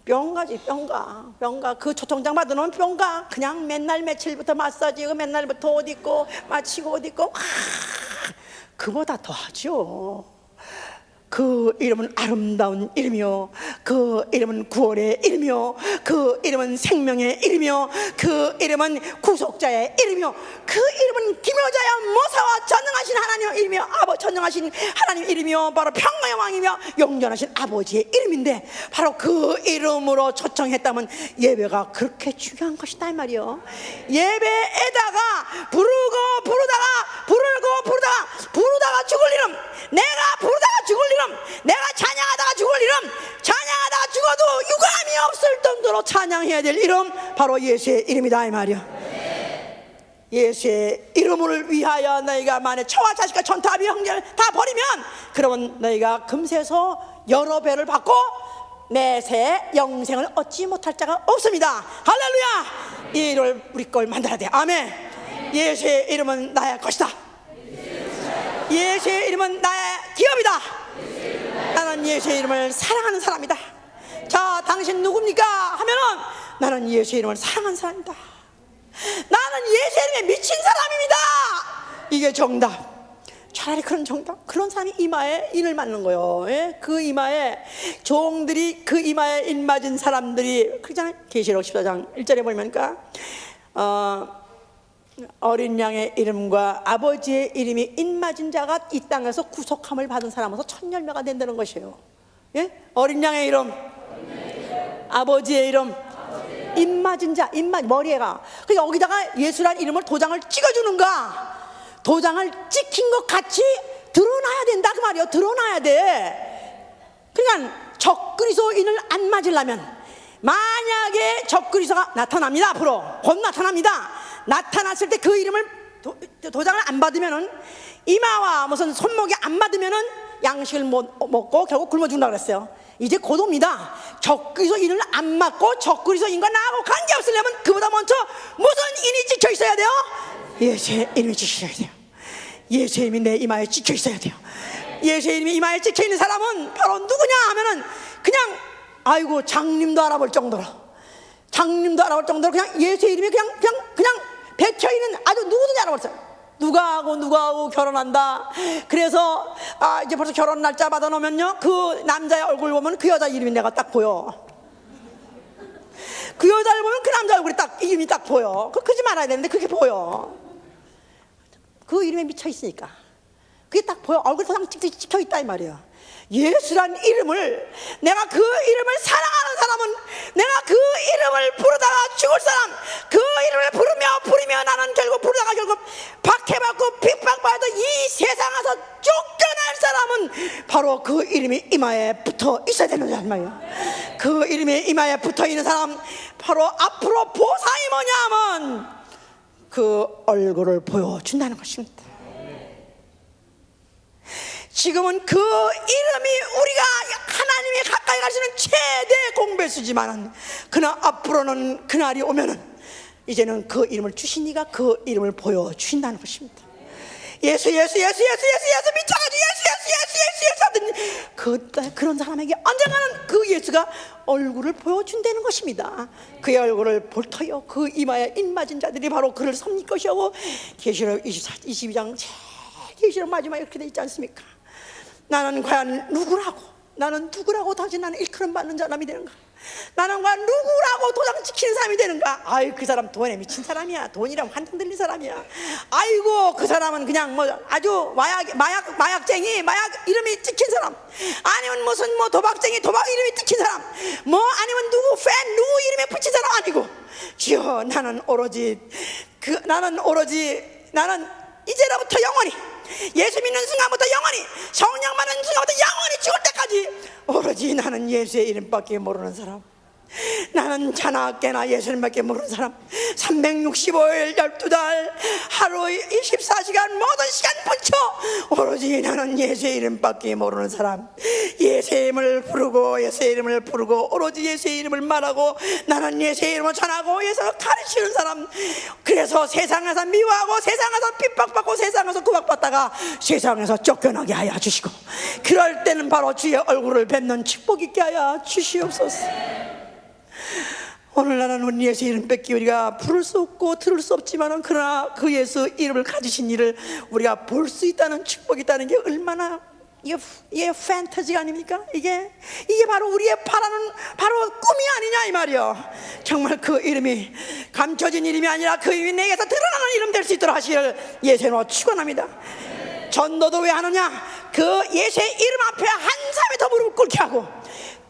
뿅가지 뿅가 그 초청장 받으면 뿅가 그냥 맨날 며칠부터 마사지고 맨날부터 옷 입고 마치고 옷 입고 그보다 더 하죠. 그 이름은 아름다운 이름이요, 그 이름은 구원의 이름이요, 그 이름은 생명의 이름이요, 그 이름은 구속자의 이름이요, 그 이름은 기묘자여 모사와 전능하신 하나님의 이름이요, 전능하신 하나님 이름이요, 바로 평강의 왕이며 영존하신 아버지의 이름인데 바로 그 이름으로 초청했다면 예배가 그렇게 중요한 것이다 이 말이요. 예배에다가 부르다가 죽을 이름, 내가 부르다가 죽을 이름, 내가 찬양하다가 죽을 이름, 찬양하다가 죽어도 유감이 없을 정도로 찬양해야 될 이름 바로 예수의 이름이다 이 말이야. 예수의 이름을 위하여 너희가 만약 처와 자식과 천타비 형제를 다 버리면 그러면 너희가 금세서 여러 배를 받고 내세 영생을 얻지 못할 자가 없습니다. 할렐루야. 이 일을 우리 걸 만들어야 돼. 아멘. 예수의 이름은 나의 것이다. 예수의 이름은 나의 기업이다. 나는 예수의 이름을 사랑하는 사람이다. 자, 당신 누굽니까? 하면은 나는 예수의 이름을 사랑하는 사람이다. 나는 예수의 이름에 미친 사람입니다. 이게 정답. 차라리 그런 정답, 그런 사람이 이마에 인을 맞는 거예요. 예? 그 이마에 종들이 그 이마에 인 맞은 사람들이 그렇잖아요. 계시록 14장 1절에 보니까 어린 양의 이름과 아버지의 이름이 인맞은 자가 이 땅에서 구속함을 받은 사람으로서 천열매가 된다는 것이에요. 예? 어린 양의 이름, 아버지의 이름, 인맞은 자, 머리에가. 그러니까 여기다가 예수란 이름을 도장을 찍어주는가? 도장을 찍힌 것 같이 드러나야 된다 그 말이에요. 드러나야 돼. 그러니까 적그리스도인을 안 맞으려면 만약에 적그리스도가 나타납니다. 앞으로 곧 나타납니다. 나타났을 때 그 이름을 도장을 안 받으면은 이마와 무슨 손목에 안 받으면은 양식을 못 먹고 결국 굶어 죽는다 그랬어요. 이제 고도입니다. 적그리스도인을 안 맞고 적그리스도인과 나하고 관계 없으려면 그보다 먼저 무슨 인이 찍혀 있어야 돼요? 예수의 이름이 찍혀 있어야 돼요. 예수의 이름이 내 이마에 찍혀 있어야 돼요. 예수의 이름이 이마에 찍혀 있는 사람은 바로 누구냐 하면은 그냥 아이고 장님도 알아볼 정도로 그냥 예수의 이름이 그냥 bek혀 있는 아주 누구든지 알아버렸어요. 누구하고 결혼한다. 그래서 이제 벌써 결혼 날짜 받아놓으면요 그 남자의 얼굴 보면 그 여자 이름이 내가 딱 보여. 그 여자를 보면 그 남자 얼굴이 딱 이름이 딱 보여. 그러지 말아야 되는데 그게 보여. 그 이름에 미쳐 있으니까 그게 딱 보여. 얼굴 도장 찍혀 있다 이 말이야. 예수란 이름을, 내가 그 이름을 사랑하는 사람은 내가 그 이름을 부르다가 죽을 사람, 그 이름을 부르며 나는 결국 부르다가 결국 박해받고 핍박받아 이 세상에서 쫓겨날 사람은 바로 그 이름이 이마에 붙어 있어야 되는 말이에요. 그 이름이 이마에 붙어 있는 사람 바로 앞으로 보상이 뭐냐 하면 그 얼굴을 보여준다는 것입니다. 지금은 그 이름이 우리가 하나님이 가까이 가시는 최대 공배수지만 그러나 앞으로는 그날이 오면은 이제는 그 이름을 주신 이가 그 이름을 보여주신다는 것입니다. 예수 미쳐가지고 예수 그런 사람에게 언젠가는 그 예수가 얼굴을 보여준다는 것입니다. 그의 얼굴을 볼 터요 그 이마에 인맞은 자들이 바로 그를 섬길 것이고 계시록 22장 계시록 마지막에 이렇게 되어 있지 않습니까? 나는 과연 누구라고 나는 누구라고 다시 나는 일컬음 받는 사람이 되는가? 나는 과 누구라고 도장 찍히는 사람이 되는가? 아유, 그 사람 돈에 미친 사람이야. 돈이랑 환장 들린 사람이야. 아이고, 그 사람은 그냥 뭐 아주 마약쟁이, 마약 이름이 찍힌 사람, 아니면 무슨 뭐 도박쟁이, 도박 이름이 찍힌 사람, 뭐 아니면 누구 이름에 붙인 사람 아니고, 주여, 나는 이제로부터 영원히, 예수 믿는 순간부터 영원히, 성령 받는 순간부터 영원히 죽을 때까지 오로지 나는 예수의 이름밖에 모르는 사람, 나는 자나깨나 예수님밖에 모르는 사람, 365일 12달 하루 24시간 모든 시간 붙여 오로지 나는 예수의 이름밖에 모르는 사람, 예수의 이름을 부르고 오로지 예수의 이름을 말하고 나는 예수의 이름을 전하고 예수를 가르치는 사람. 그래서 세상에서 미워하고 세상에서 핍박받고 세상에서 구박받다가 세상에서 쫓겨나게 하여 주시고, 그럴 때는 바로 주의 얼굴을 뵙는 축복 있게 하여 주시옵소서. 오늘날은 우리 예수 이름 뺏기 우리가 부를 수 없고 들을 수 없지만, 그러나 그 예수 이름을 가지신 이를 우리가 볼 수 있다는 축복이 있다는 게 얼마나 이게 판타지가 아닙니까? 이게 바로 우리의 바라는 바로 꿈이 아니냐 이 말이요. 정말 그 이름이 감춰진 이름이 아니라 그 이름이 내게서 드러나는 이름 될 수 있도록 하시기를 예수로 축원합니다. 전도도 왜 하느냐? 그 예수의 이름 앞에 한 사람이 더 무릎을 꿇게 하고,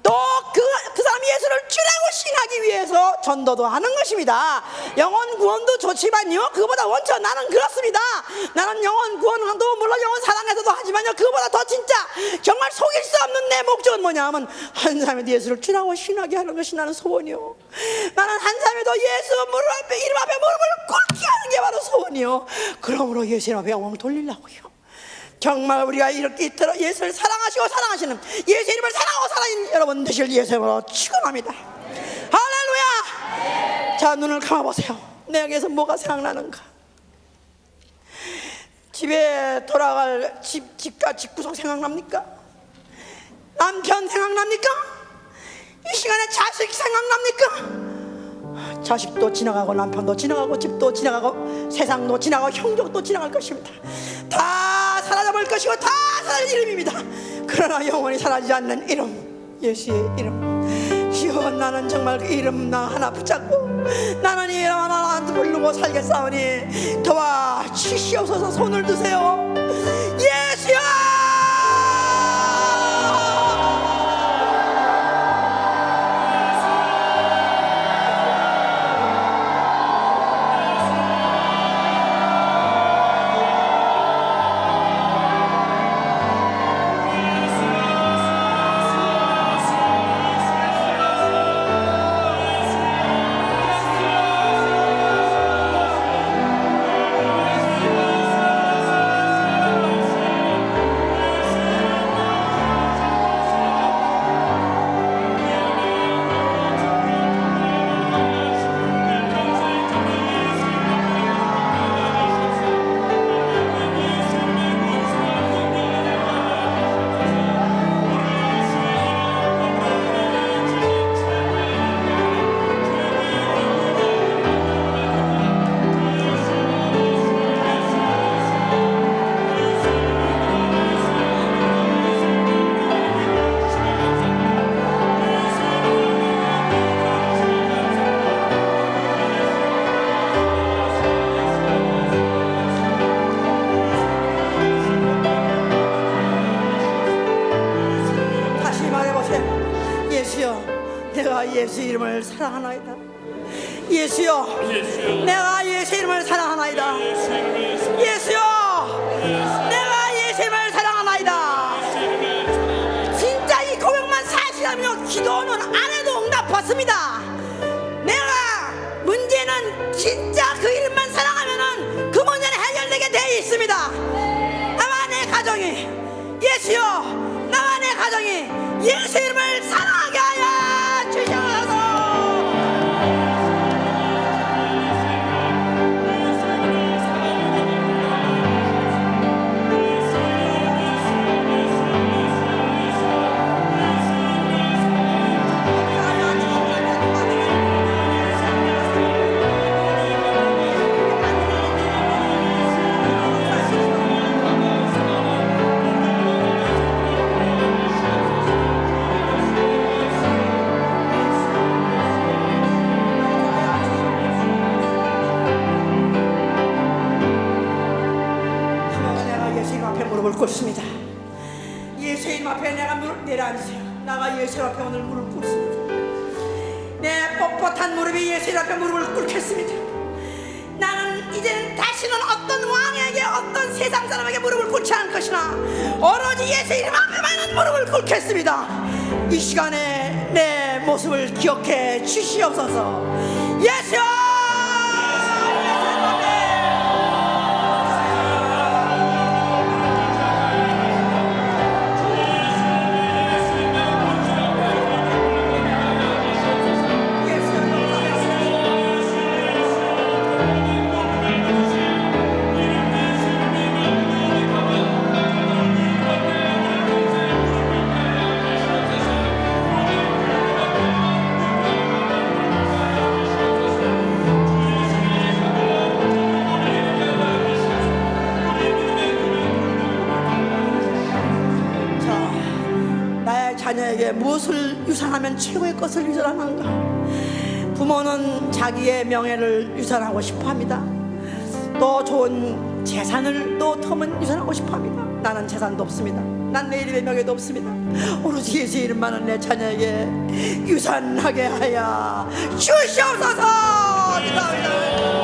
또 그 사람이 예수를 주라고 신하기 위해서 전도도 하는 것입니다. 영혼 구원도 좋지만요, 그보다 원처 나는 그렇습니다. 나는 영혼 구원도 물론 영혼 사랑해서도 하지만요, 그보다 더 진짜 정말 속일 수 없는 내 목적은 뭐냐 하면, 한 사람이 예수를 주라고 신하게 하는 것이 나는 소원이요. 나는 한 사람이 더 예수 이름 앞에 무릎을 꿇게 하는 게 바로 소원이요. 그러므로 예수 이름 앞에 영광을 돌리려고요. 정말 우리가 이렇게 예수를 사랑하시고 사랑하시는, 예수 이름을 사랑하고 사랑하는 여러분 되실 예수 이름으로 축원합니다. 할렐루야. 자, 눈을 감아보세요. 내게서 뭐가 생각나는가? 집에 돌아갈 집과 집구석 생각납니까? 남편 생각납니까? 이 시간에 자식 생각납니까? 자식도 지나가고 남편도 지나가고 집도 지나가고 세상도 지나가고 형족도 지나갈 것입니다. 다 사라져버릴 것이고 다 사라질 이름입니다. 그러나 영원히 사라지지 않는 이름, 예수의 이름. 주여, 나는 정말 그 이름 나 하나 붙잡고 나는 이 이름 하나 부르고 살겠사오니 도와주시옵소서. 손을 드세요. 예수여, 내가 예수 이름을 사랑하나이다. 예수여, 내가 예수 이름을 사랑하나이다. 예수여, 내가 예수 이름을 사랑하나이다. 진짜 이 고백만 사실하며 기도는 안 해도 응답 받습니다. 내가 문제는 진짜 그 이름만 사랑하면은 그 문제는 해결되게 되어 있습니다. 나와 내 가정이, 예수여, 나와 내 가정이 예수 이름을 사랑하게 하여 주시옵소서. 예수의 이름 앞에 내가 무릎 내려앉으세요. 나가 예수 앞에 오늘 무릎 꿇습니다. 내 뻣뻣한 무릎이 예수 앞에 무릎을 꿇겠습니다. 나는 이제는 다시는 어떤 왕에게 어떤 세상 사람에게 무릎을 꿇지 않을 것이나 오로지 예수 이름 앞에만은 무릎을 꿇겠습니다. 이 시간에 내 모습을 기억해 주시옵소서. 예수! 자녀에게 무엇을 유산하면 최고의 것을 유산하는가? 부모는 자기의 명예를 유산하고 싶어합니다. 또 좋은 재산을 또 텀은 유산하고 싶어합니다. 나는 재산도 없습니다. 난 내 이름의 명예도 없습니다. 오로지 예수의 이름만은 내 자녀에게 유산하게 하여 주시옵소서. 기도합니다.